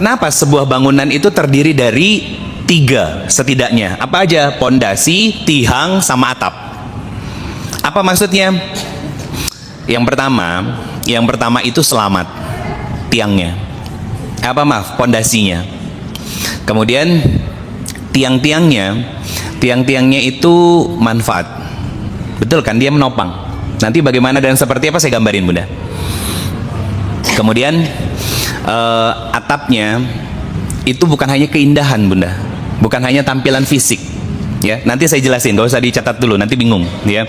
Kenapa sebuah bangunan itu terdiri dari tiga setidaknya? Apa aja? Pondasi, tiang, sama atap. Apa maksudnya? Yang pertama itu selamat, tiangnya. Pondasinya. Kemudian tiang-tiangnya itu manfaat. Betul kan? Dia menopang. Nanti bagaimana dan seperti apa saya gambarin, Bunda. Kemudian atapnya itu bukan hanya keindahan, Bunda, bukan hanya tampilan fisik, ya. Nanti saya jelasin, gak usah dicatat dulu, nanti bingung, ya.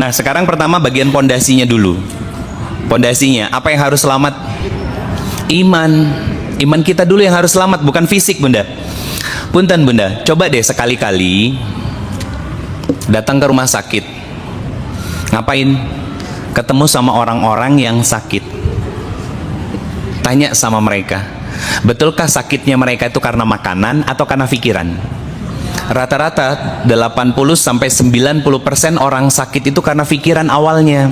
Nah, sekarang pertama bagian pondasinya dulu. Pondasinya apa yang harus selamat? Iman kita dulu yang harus selamat, bukan fisik, Bunda. Punten, Bunda, coba deh sekali-kali datang ke rumah sakit. Ngapain? Ketemu sama orang-orang yang sakit. Tanya sama mereka, betulkah sakitnya mereka itu karena makanan atau karena pikiran? Rata-rata 80-90% orang sakit itu karena pikiran awalnya.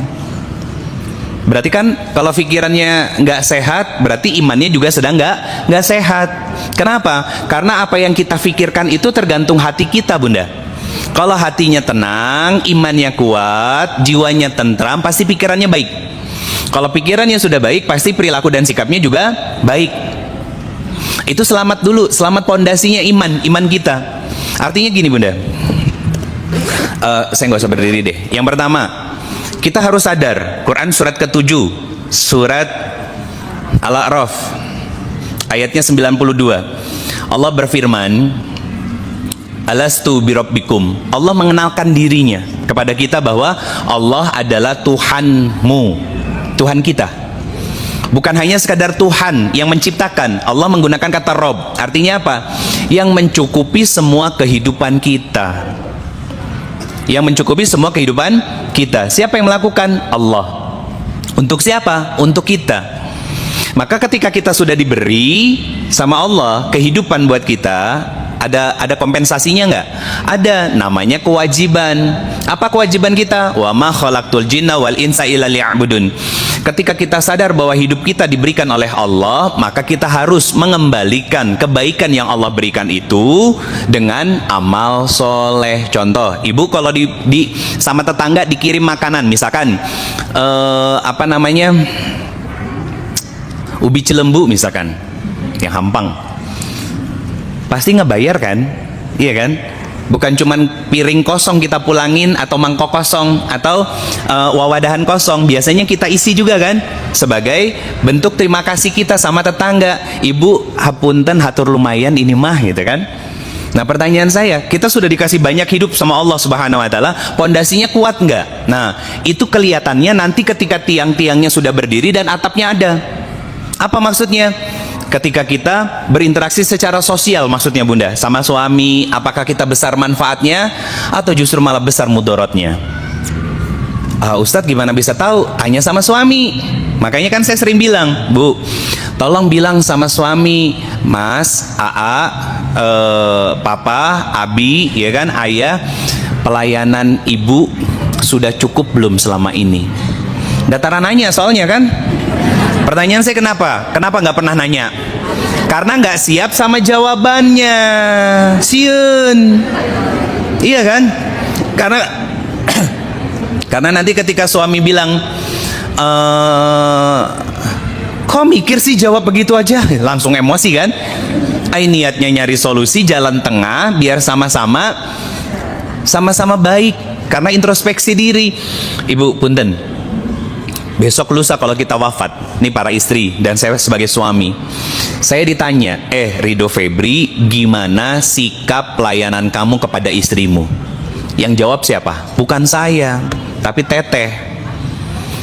Berarti kan kalau pikirannya nggak sehat, berarti imannya juga sedang nggak sehat. Kenapa? Karena apa yang kita pikirkan itu tergantung hati kita, Bunda. Kalau hatinya tenang, imannya kuat, jiwanya tentram, pasti pikirannya baik. Kalau pikirannya sudah baik, pasti perilaku dan sikapnya juga baik. Itu selamat dulu, selamat pondasinya iman kita. Artinya gini, Bunda. Saya nggak usah berdiri deh. Yang pertama, kita harus sadar, Quran surat ke-7, surat Al-A'raf, ayatnya 92. Allah berfirman, Alastu birabbikum. Allah mengenalkan dirinya kepada kita bahwa Allah adalah Tuhanmu, Tuhan kita. Bukan hanya sekadar Tuhan yang menciptakan. Allah menggunakan kata Rob. Artinya apa? Yang mencukupi semua kehidupan kita. Yang mencukupi semua kehidupan kita. Siapa yang melakukan? Allah. Untuk siapa? Untuk kita. Maka ketika kita sudah diberi sama Allah kehidupan buat kita, ada kompensasinya nggak? Ada, namanya kewajiban. Apa kewajiban kita? Wa ma khalaqtul jinna wal insa illa liya'budun. Ketika kita sadar bahwa hidup kita diberikan oleh Allah, maka kita harus mengembalikan kebaikan yang Allah berikan itu dengan amal soleh. Contoh, ibu kalau di sama tetangga dikirim makanan, misalkan ubi cilembu misalkan, yang hampang, pasti ngebayar kan? Iya kan? Bukan cuman piring kosong kita pulangin, atau mangkok kosong, atau wawadahan kosong. Biasanya kita isi juga kan, sebagai bentuk terima kasih kita sama tetangga. Ibu, hapunten hatur lumayan ini mah, gitu kan. Nah, pertanyaan saya, kita sudah dikasih banyak hidup sama Allah Subhanahu wa taala, pondasinya kuat nggak? Nah, itu kelihatannya nanti ketika tiang-tiangnya sudah berdiri dan atapnya ada. Apa maksudnya? Ketika kita berinteraksi secara sosial, maksudnya, Bunda, sama suami, apakah kita besar manfaatnya atau justru malah besar mudorotnya? Ustadz gimana bisa tahu? Tanya sama suami. Makanya kan saya sering bilang, Bu, tolong bilang sama suami, Mas, Papa, Abi, ya kan, Ayah, pelayanan ibu sudah cukup belum selama ini? Dataran nanya soalnya kan. Pertanyaan saya kenapa nggak pernah nanya? Karena nggak siap sama jawabannya. Siun. Iya kan? Karena nanti ketika suami bilang, kok mikir sih jawab begitu aja, langsung emosi kan? Niatnya nyari solusi, jalan tengah, biar sama-sama baik. Karena introspeksi diri. Ibu, punten, besok lusa kalau kita wafat, nih para istri dan saya sebagai suami, saya ditanya, Rido Febri, gimana sikap pelayanan kamu kepada istrimu? Yang jawab siapa? Bukan saya, tapi Teteh.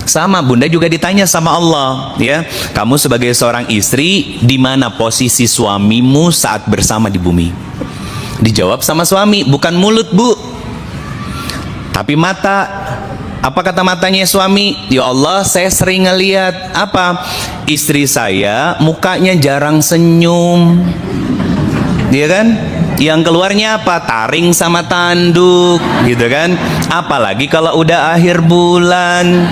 Sama, Bunda juga ditanya sama Allah, ya, kamu sebagai seorang istri, di mana posisi suamimu saat bersama di bumi? Dijawab sama suami, bukan mulut, Bu, tapi mata. Apa kata matanya suami? Ya Allah, saya sering ngelihat istri saya mukanya jarang senyum, dia kan? Yang keluarnya apa? Taring sama tanduk, gitu kan? Apalagi kalau udah akhir bulan.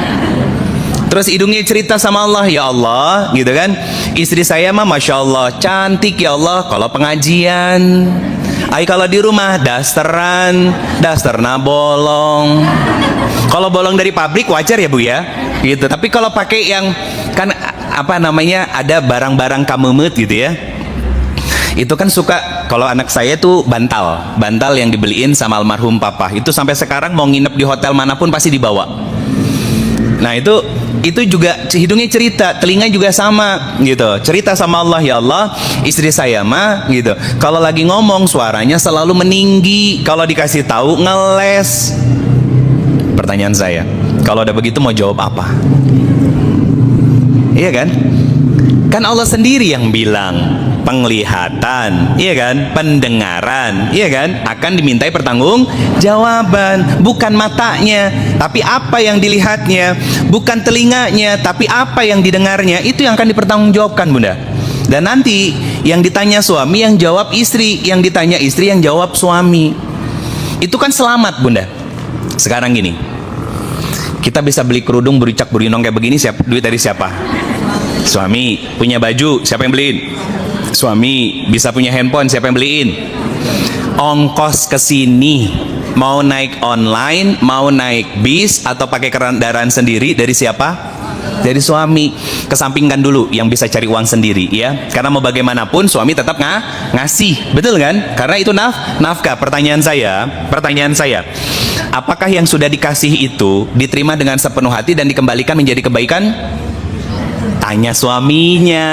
Terus hidungnya cerita sama Allah, ya Allah, gitu kan. Istri saya mah masya Allah cantik ya Allah kalau pengajian. Kalau di rumah dasterna bolong. Kalau bolong dari pabrik wajar ya Bu ya, gitu. Tapi kalau pakai yang kan apa namanya ada barang-barang kamemet gitu ya, itu kan suka. Kalau anak saya tuh bantal yang dibeliin sama almarhum papa, itu sampai sekarang mau nginep di hotel manapun pasti dibawa. Nah itu juga hidungnya cerita, telinga juga sama gitu, cerita sama Allah, ya Allah istri saya mah gitu kalau lagi ngomong suaranya selalu meninggi, kalau dikasih tahu ngeles. Pertanyaan saya, kalau ada begitu mau jawab apa? Iya kan? Kan Allah sendiri yang bilang penglihatan, iya kan, pendengaran, iya kan, akan dimintai pertanggungjawaban. Bukan matanya, tapi apa yang dilihatnya. Bukan telinganya, tapi apa yang didengarnya. Itu yang akan dipertanggungjawabkan Bunda. Dan nanti yang ditanya suami yang jawab istri, yang ditanya istri yang jawab suami. Itu kan selamat Bunda. Sekarang gini, kita bisa beli kerudung bericak berinong kayak begini, duit dari siapa? Suami. Punya baju, siapa yang beliin? Suami. Bisa punya handphone, siapa yang beliin? Ongkos ke sini, mau naik online, mau naik bis atau pakai kendaraan sendiri, dari siapa? Dari suami. Kesampingkan dulu yang bisa cari uang sendiri ya, karena mau bagaimanapun suami tetap ngasih, betul kan? Karena itu nafkah. Pertanyaan saya, apakah yang sudah dikasih itu diterima dengan sepenuh hati dan dikembalikan menjadi kebaikan? Tanya suaminya.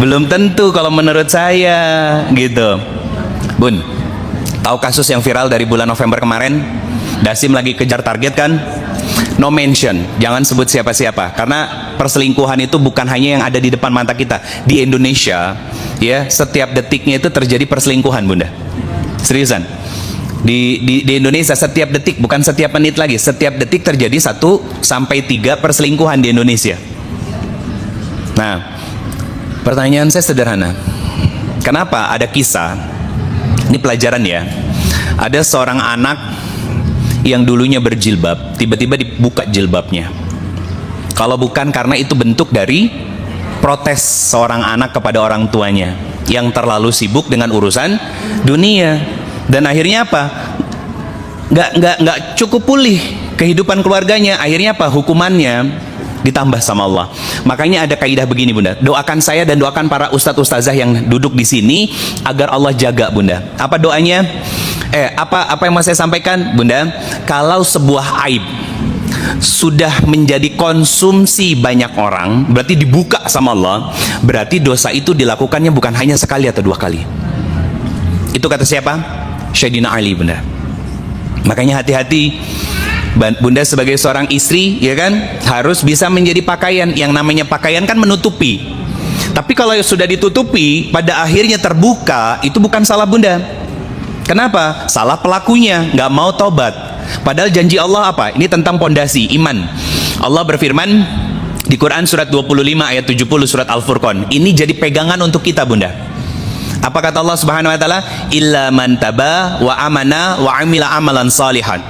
Belum tentu kalau menurut saya gitu. Bun, tahu kasus yang viral dari bulan November kemarin? Dasim lagi kejar target kan? No mention, jangan sebut siapa-siapa, karena perselingkuhan itu bukan hanya yang ada di depan mata kita. Di Indonesia ya, setiap detiknya itu terjadi perselingkuhan Bunda. Seriusan. Di Indonesia setiap detik, bukan setiap menit lagi, setiap detik terjadi 1 sampai 3 perselingkuhan di Indonesia. Nah, pertanyaan saya sederhana. Kenapa ada kisah? Ini pelajaran ya. Ada seorang anak yang dulunya berjilbab, tiba-tiba dibuka jilbabnya. Kalau bukan karena itu bentuk dari protes seorang anak kepada orang tuanya yang terlalu sibuk dengan urusan dunia. Dan akhirnya apa? Nggak cukup pulih kehidupan keluarganya. Akhirnya apa? Hukumannya ditambah sama Allah. Makanya ada kaidah begini Bunda, doakan saya dan doakan para ustadz ustazah yang duduk di sini agar Allah jaga Bunda. Apa doanya? Apa yang mau saya sampaikan Bunda? Kalau sebuah aib sudah menjadi konsumsi banyak orang, berarti dibuka sama Allah, berarti dosa itu dilakukannya bukan hanya sekali atau 2 kali. Itu kata siapa? Sayyidina Ali Bunda. Makanya hati-hati Bunda sebagai seorang istri, ya kan, harus bisa menjadi pakaian. Yang namanya pakaian kan menutupi. Tapi kalau sudah ditutupi, pada akhirnya terbuka, itu bukan salah Bunda. Kenapa? Salah pelakunya, nggak mau tobat. Padahal janji Allah apa? Ini tentang pondasi iman. Allah berfirman di Quran surat 25 ayat 70 surat Al-Furqan. Ini jadi pegangan untuk kita Bunda. Apa kata Allah Subhanahu wa taala? Illa man taba wa amana wa amila amalan salihan.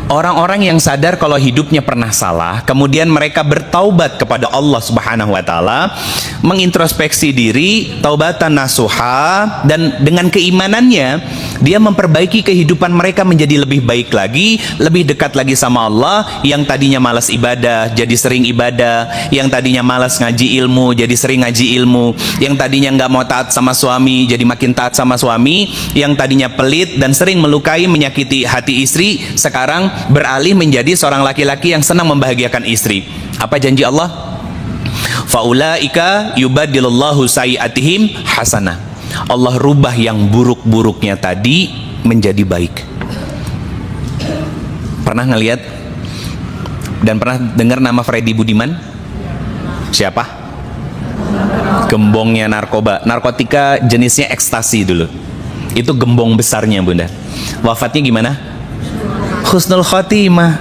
Orang-orang yang sadar kalau hidupnya pernah salah, kemudian mereka bertaubat kepada Allah Subhanahu wa taala, mengintrospeksi diri, taubatan nasuha, dan dengan keimanannya dia memperbaiki kehidupan mereka menjadi lebih baik lagi, lebih dekat lagi sama Allah. Yang tadinya malas ibadah jadi sering ibadah, yang tadinya malas ngaji ilmu jadi sering ngaji ilmu, yang tadinya nggak mau taat sama suami jadi makin taat sama suami, yang tadinya pelit dan sering melukai menyakiti hati istri sekarang beralih menjadi seorang laki-laki yang senang membahagiakan istri. Apa janji Allah? Faulaika yubadilullahu sayiatihim hasanah. Allah rubah yang buruk-buruknya tadi menjadi baik. Pernah ngelihat dan pernah dengar nama Freddy Budiman? Siapa? Gembongnya narkotika jenisnya ekstasi dulu. Itu gembong besarnya Bunda. Wafatnya gimana? Husnul khotimah.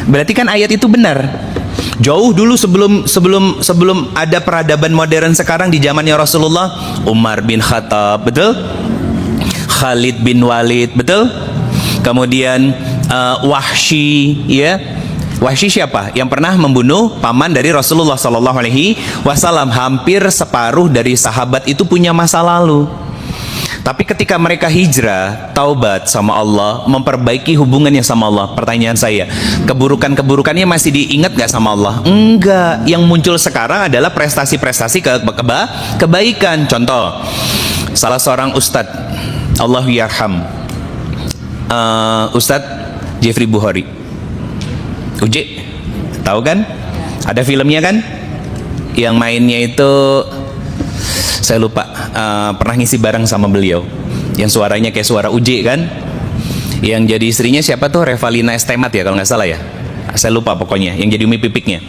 Berarti kan ayat itu benar. Jauh dulu sebelum ada peradaban modern sekarang di zamannya Rasulullah, Umar bin Khattab, betul? Khalid bin Walid, betul? Kemudian Wahsy, ya. Wahsy siapa? Yang pernah membunuh paman dari Rasulullah Sallallahu Alaihi Wasallam. Hampir separuh dari sahabat itu punya masa lalu. Tapi ketika mereka hijrah, taubat sama Allah, memperbaiki hubungannya sama Allah. Pertanyaan saya, keburukan-keburukannya masih diingat gak sama Allah? Enggak. Yang muncul sekarang adalah prestasi-prestasi kebaikan. Contoh, salah seorang ustadz, Allah yarham, Ustadz Jeffrey Bukhari, Uji, tahu kan? Ada filmnya kan? Yang mainnya itu saya lupa, pernah ngisi bareng sama beliau, yang suaranya kayak suara Uji kan, yang jadi istrinya siapa tuh, Revalina Estemat ya kalau nggak salah ya, saya lupa pokoknya, yang jadi Umi Pipiknya.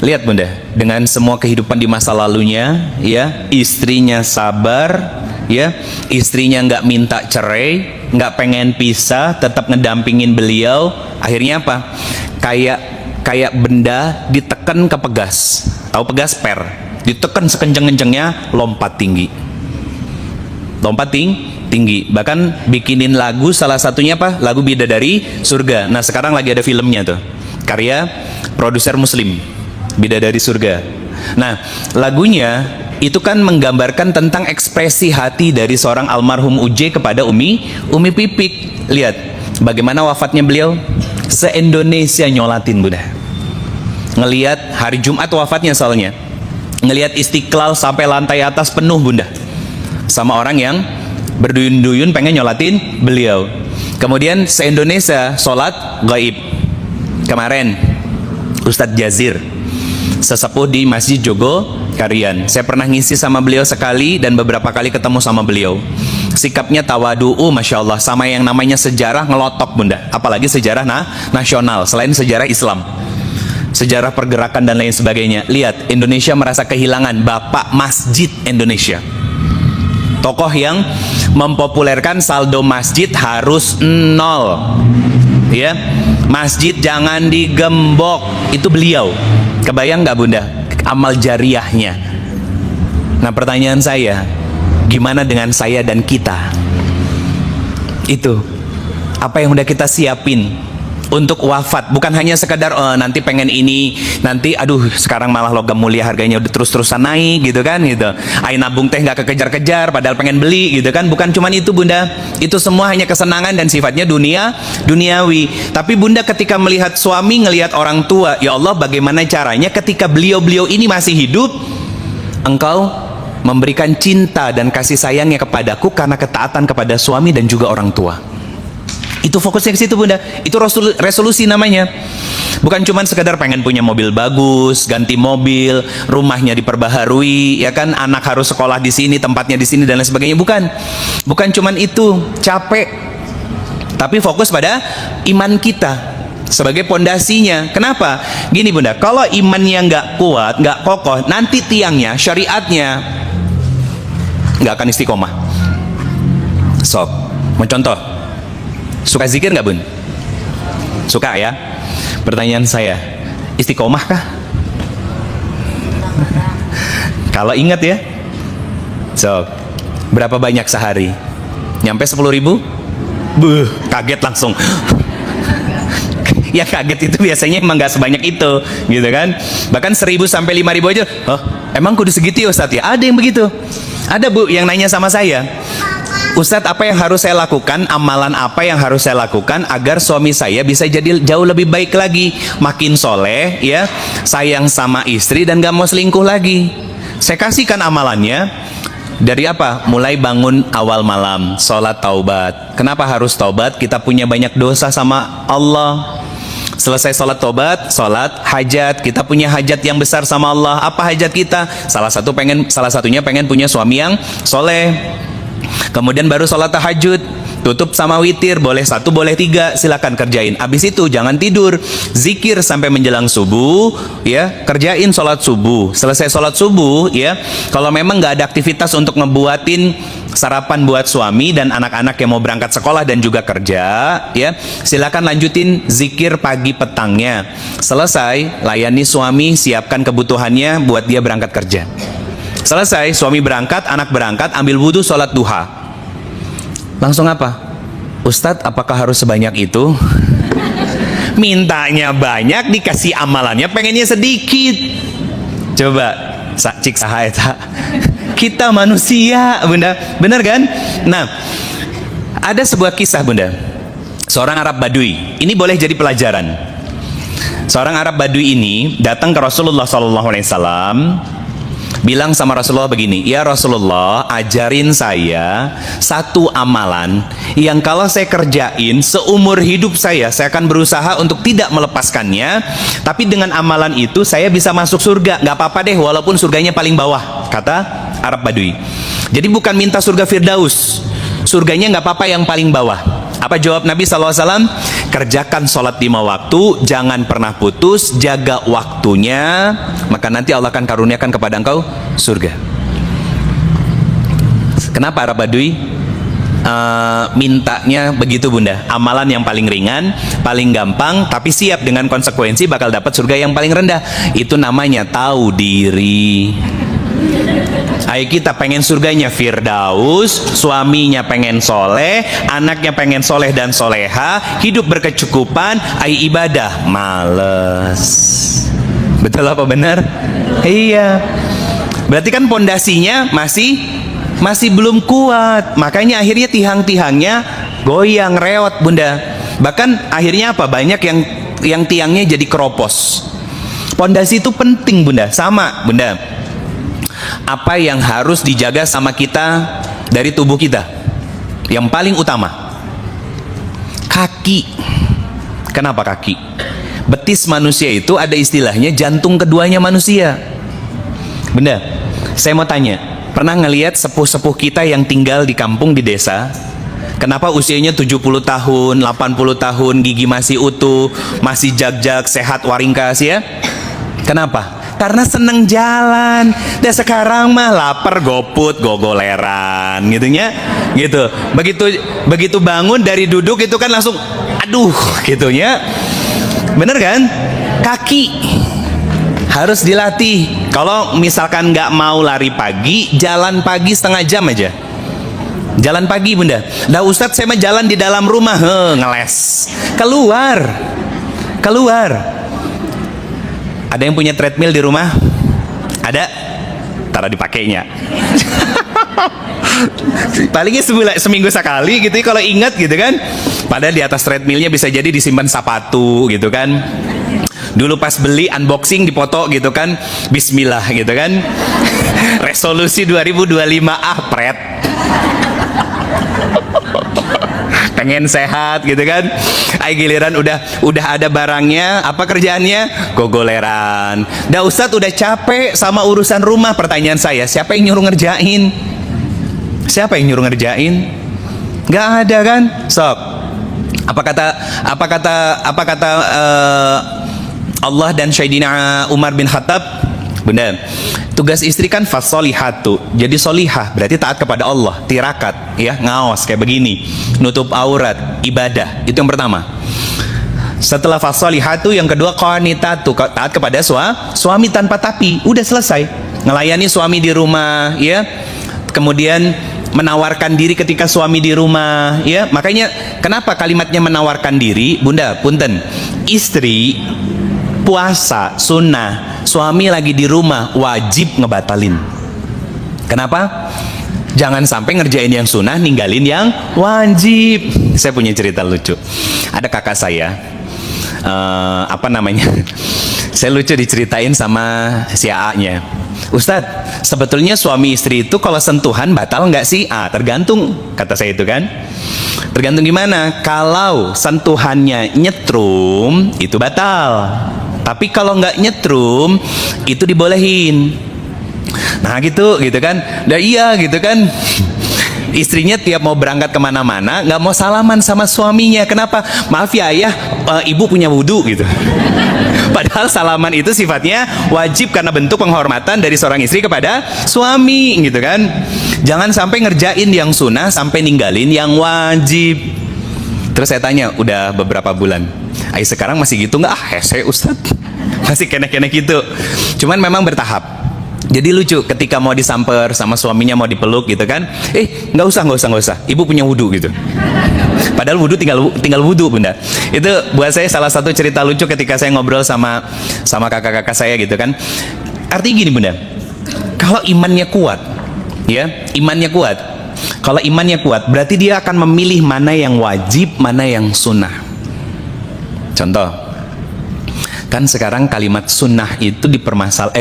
Lihat Bunda, dengan semua kehidupan di masa lalunya, ya, istrinya sabar, ya, istrinya nggak minta cerai, nggak pengen pisah, tetap ngedampingin beliau. Akhirnya apa? Kayak benda ditekan ke pegas, tahu pegas per, ditekan sekenceng-kencengnya, lompat tinggi, tinggi. Bahkan bikinin lagu, salah satunya apa? Lagu Bidadari Surga. Nah sekarang lagi ada filmnya tuh, karya produser Muslim, Bidadari Surga. Nah lagunya itu kan menggambarkan tentang ekspresi hati dari seorang almarhum Uj kepada Umi Pipik. Lihat bagaimana wafatnya beliau, se-Indonesia nyolatin Bunda. Ngelihat hari Jumat wafatnya soalnya, ngelihat Istiqlal sampai lantai atas penuh Bunda, sama orang yang berduyun-duyun pengen nyolatin beliau. Kemudian se-Indonesia sholat gaib. Kemarin Ustadz Jazir, sesepuh di Masjid Jogokarian, saya pernah ngisi sama beliau sekali dan beberapa kali ketemu sama beliau. Sikapnya tawadu'u, Masya Allah, sama yang namanya sejarah ngelotok Bunda, apalagi sejarah nasional selain sejarah Islam, sejarah pergerakan dan lain sebagainya. Lihat, Indonesia merasa kehilangan Bapak Masjid Indonesia, tokoh yang mempopulerkan saldo masjid harus 0, ya, masjid jangan digembok, itu beliau. Kebayang nggak Bunda amal jariahnya? Nah pertanyaan saya, gimana dengan saya dan kita? Itu apa yang udah kita siapin untuk wafat? Bukan hanya sekedar nanti pengen ini, nanti aduh sekarang malah logam mulia harganya udah terus-terusan naik gitu kan, gitu. Ayo nabung teh nggak kekejar-kejar padahal pengen beli gitu kan. Bukan cuman itu Bunda, itu semua hanya kesenangan dan sifatnya duniawi. Tapi Bunda ketika melihat suami, ngelihat orang tua, ya Allah bagaimana caranya ketika beliau-beliau ini masih hidup, Engkau memberikan cinta dan kasih sayangnya kepadaku karena ketaatan kepada suami dan juga orang tua. Itu fokusnya ke situ Bunda. Itu resolusi namanya. Bukan cuma sekadar pengen punya mobil bagus, ganti mobil, rumahnya diperbaharui, ya kan, anak harus sekolah di sini, tempatnya di sini dan lain sebagainya. Bukan cuma itu, capek. Tapi fokus pada iman kita sebagai pondasinya. Kenapa? Gini Bunda, kalau imannya nggak kuat, nggak kokoh, nanti tiangnya, syariatnya nggak akan istiqomah. Sob, mau contoh? Suka zikir nggak Bun? Suka ya? Pertanyaan saya, istiqomah kah? Kalau ingat ya, so berapa banyak sehari? Nyampe 10.000? Buh, kaget langsung. Ya kaget itu biasanya emang nggak sebanyak itu, gitu kan? Bahkan 1.000 sampai 5.000 aja. Oh, emang kudu segitu ya Ustadz ya? Ada yang begitu. Ada Bu yang nanya sama saya, Ustadz apa yang harus saya lakukan, amalan apa yang harus saya lakukan agar suami saya bisa jadi jauh lebih baik lagi, makin soleh ya, sayang sama istri dan gak mau selingkuh lagi. Saya kasihkan amalannya. Dari apa? Mulai bangun awal malam, sholat taubat. Kenapa harus taubat? Kita punya banyak dosa sama Allah. Selesai sholat taubat, sholat hajat. Kita punya hajat yang besar sama Allah. Apa hajat kita? Salah satunya pengen punya suami yang soleh. Kemudian baru sholat tahajud, tutup sama witir, boleh 1 boleh 3, silakan kerjain. Abis itu jangan tidur, zikir sampai menjelang subuh, ya, kerjain sholat subuh. Selesai sholat subuh, ya, kalau memang nggak ada aktivitas untuk ngebuatin sarapan buat suami dan anak-anak yang mau berangkat sekolah dan juga kerja, ya, silakan lanjutin zikir pagi petangnya. Selesai, layani suami, siapkan kebutuhannya buat dia berangkat kerja. Selesai, suami berangkat, anak berangkat, ambil wudhu, sholat duha. Langsung apa? Ustadz, apakah harus sebanyak itu? Mintanya banyak, dikasih amalannya pengennya sedikit. Coba cik sahaja. Kita manusia, Bunda. Benar kan? Nah, ada sebuah kisah, Bunda. Seorang Arab Badui. Ini boleh jadi pelajaran. Seorang Arab Badui ini datang ke Rasulullah SAW, bilang sama Rasulullah begini, ya Rasulullah, ajarin saya satu amalan yang kalau saya kerjain seumur hidup saya akan berusaha untuk tidak melepaskannya, tapi dengan amalan itu saya bisa masuk surga, nggak apa-apa deh walaupun surganya paling bawah, kata Arab Badui. Jadi bukan minta surga Firdaus, surganya nggak apa-apa yang paling bawah. Apa jawab Nabi SAW? Kerjakan sholat 5 waktu, jangan pernah putus, jaga waktunya, maka nanti Allah akan karuniakan kepada engkau surga. Kenapa Arab Badui mintanya begitu, Bunda? Amalan yang paling ringan, paling gampang, tapi siap dengan konsekuensi bakal dapat surga yang paling rendah. Itu namanya tahu diri. Ayo kita pengen surganya Firdaus, suaminya pengen soleh, anaknya pengen soleh dan soleha, hidup berkecukupan, ayo ibadah, males. Betul apa benar? Iya. Berarti kan pondasinya masih belum kuat, makanya akhirnya tiang-tiangnya goyang, reot, Bunda. Bahkan akhirnya apa? Banyak yang tiangnya jadi keropos. Pondasi itu penting, Bunda. Sama, Bunda. Apa yang harus dijaga sama kita dari tubuh kita? Yang paling utama, kaki. Kenapa kaki? Betis manusia itu ada istilahnya jantung keduanya manusia. Bunda, saya mau tanya, pernah ngelihat sepuh-sepuh kita yang tinggal di kampung, di desa? Kenapa usianya 70 tahun, 80 tahun, gigi masih utuh, masih jag-jag, sehat waringkas ya? Kenapa? Karena seneng jalan. Dan sekarang mah lapar goput gogoleran gitunya gitu. Begitu bangun dari duduk itu kan langsung aduh gitunya. Bener kan? Kaki harus dilatih. Kalau misalkan nggak mau lari pagi, jalan pagi setengah jam aja. Jalan pagi, Bunda. Nah Ustadz, saya mah jalan di dalam rumah, ngeles. Keluar. Ada yang punya treadmill di rumah? Ada? Taruh dipakainya. Palingnya seminggu sekali gitu kalau ingat gitu kan. Padahal di atas treadmillnya bisa jadi disimpan sepatu gitu kan. Dulu pas beli unboxing dipoto gitu kan, bismillah gitu kan. Resolusi 2025 pret. Pengen sehat gitu kan. Giliran udah ada barangnya, apa kerjaannya? Gogoleran. Dah Ustadz udah capek sama urusan rumah. Pertanyaan saya, siapa yang nyuruh ngerjain? Siapa yang nyuruh ngerjain? Gak ada kan? Sok. Apa kata Allah dan Sayyidina Umar bin Khattab? Bunda, tugas istri kan fasolihatu, jadi solihah berarti taat kepada Allah, tirakat ya, ngaos kayak begini, nutup aurat, ibadah. Itu yang pertama. Setelah fasolihatu, yang kedua qanitatu, taat kepada suami tanpa tapi. Udah selesai, ngelayani suami di rumah ya, kemudian menawarkan diri ketika suami di rumah ya. Makanya kenapa kalimatnya menawarkan diri, Bunda? Punten, istri puasa sunnah, suami lagi di rumah wajib ngebatalin. Kenapa? Jangan sampai ngerjain yang sunnah, ninggalin yang wajib. Saya punya cerita lucu. Ada kakak saya, saya lucu diceritain sama si AA-nya. Ustadz, sebetulnya suami istri itu kalau sentuhan batal nggak sih? Tergantung, kata saya itu kan. Tergantung gimana? Kalau sentuhannya nyetrum, itu batal. Tapi kalau nggak nyetrum, itu dibolehin. Nah gitu kan. Nah iya gitu kan. Istrinya tiap mau berangkat kemana-mana nggak mau salaman sama suaminya. Kenapa? Maaf ya ayah, ibu punya wudhu gitu. Padahal salaman itu sifatnya wajib karena bentuk penghormatan dari seorang istri kepada suami gitu kan. Jangan sampai ngerjain yang sunnah sampai ninggalin yang wajib. Terus saya tanya, udah beberapa bulan, sekarang masih gitu nggak? Hese Ustadz, masih kena-kena gitu. Cuman memang bertahap. Jadi lucu ketika mau disamper sama suaminya, mau dipeluk gitu kan, nggak usah, ibu punya wudhu gitu. Padahal wudhu tinggal wudhu, Bunda. Itu buat saya salah satu cerita lucu ketika saya ngobrol sama kakak-kakak saya gitu kan. Artinya gini, Bunda. Kalau imannya kuat, ya, imannya kuat. Kalau imannya kuat, berarti dia akan memilih mana yang wajib, mana yang sunnah. Contoh, kan sekarang kalimat sunnah itu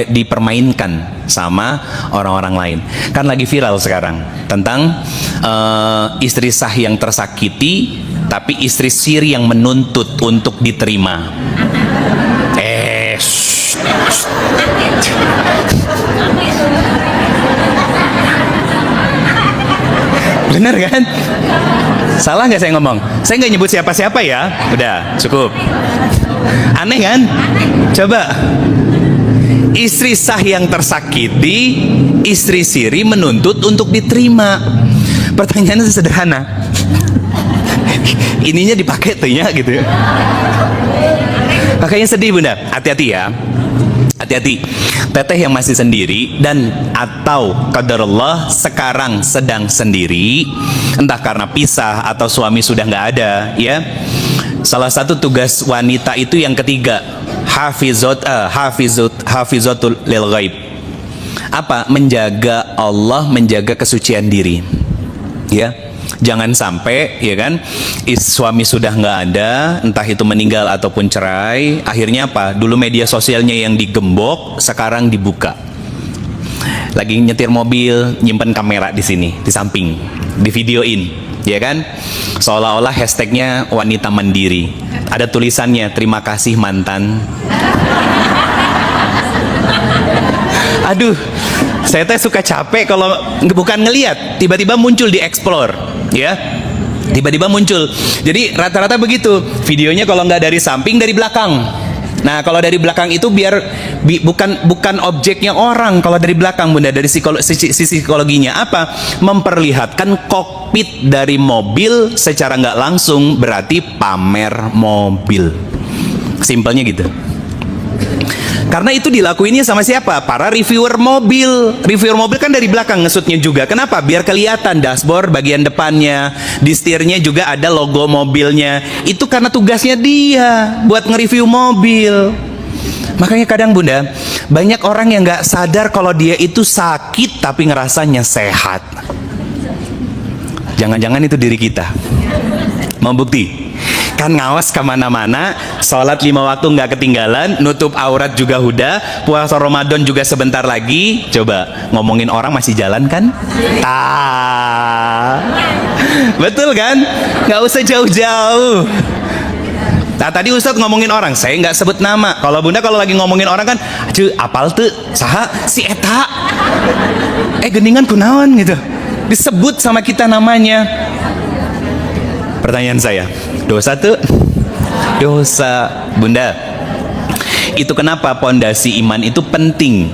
dipermainkan sama orang-orang lain. Kan lagi viral sekarang tentang istri sah yang tersakiti, tapi istri siri yang menuntut untuk diterima. Bener kan? Salah nggak saya ngomong? Saya nggak nyebut siapa-siapa ya. Udah, cukup. Aneh kan? Coba. Istri sah yang tersakiti, istri siri menuntut untuk diterima. Pertanyaannya sederhana. Ininya dipakai tuhnya gitu. Makanya sedih, Bunda. Hati-hati ya. Hati-hati. Teteh yang masih sendiri dan atau qadarullah sekarang sedang sendiri, entah karena pisah atau suami sudah nggak ada, ya. Salah satu tugas wanita itu yang ketiga, hafizatul lil ghaib. Apa? Menjaga Allah, menjaga kesucian diri. Ya. Jangan sampai, ya kan, suami sudah nggak ada, entah itu meninggal ataupun cerai, akhirnya apa? Dulu media sosialnya yang digembok, sekarang dibuka. Lagi nyetir mobil, nyimpen kamera di sini, di samping, di videoin, ya kan? Seolah-olah hashtagnya wanita mandiri. Ada tulisannya, terima kasih mantan. Aduh, saya teh suka capek kalau bukan ngelihat, tiba-tiba muncul di explore, ya, tiba-tiba muncul. Jadi rata-rata begitu, videonya kalau nggak dari samping, dari belakang. Nah, kalau dari belakang itu biar bukan objeknya orang. Kalau dari belakang, Bunda, dari sisi psikologinya apa? Memperlihatkan kokpit dari mobil secara nggak langsung, berarti pamer mobil. Simpelnya gitu. Karena itu dilakuinnya sama siapa? Para reviewer mobil. Reviewer mobil kan dari belakang ngesutnya juga. Kenapa? Biar kelihatan dashboard bagian depannya, di setirnya juga ada logo mobilnya. Itu karena tugasnya dia buat nge-review mobil. Makanya kadang, Bunda, banyak orang yang nggak sadar kalau dia itu sakit tapi ngerasanya sehat. Jangan-jangan itu diri kita. Mau bukti? Kan ngawas kemana-mana, sholat 5 waktu nggak ketinggalan, nutup aurat juga udah, puasa Ramadan juga sebentar lagi. Coba ngomongin orang masih jalan kan? Betul kan? Nggak usah jauh-jauh. Nah, tadi Ustadz ngomongin orang, saya nggak sebut nama. Kalau Bunda kalau lagi ngomongin orang kan, cuy, apal tuh, saha si eta, geningan kunaon gitu, disebut sama kita namanya. Pertanyaan saya, dosa tuh? Dosa, Bunda. Itu kenapa pondasi iman itu penting.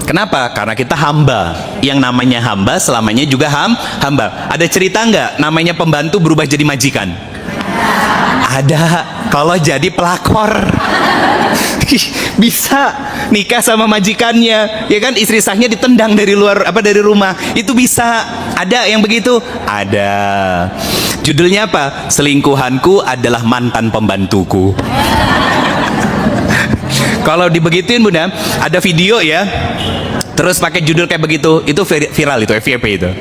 Kenapa? Karena kita hamba. Yang namanya hamba selamanya juga hamba. Ada cerita nggak namanya pembantu berubah jadi majikan? Ada. Kalau jadi pelakor bisa nikah sama majikannya, ya kan? Istri sahnya ditendang dari luar, dari rumah. Itu bisa. Ada yang begitu? Ada. Judulnya apa? Selingkuhanku adalah mantan pembantuku. Kalau dibegituin, Bunda, ada video ya, terus pakai judul kayak begitu, itu viral, itu FYP itu.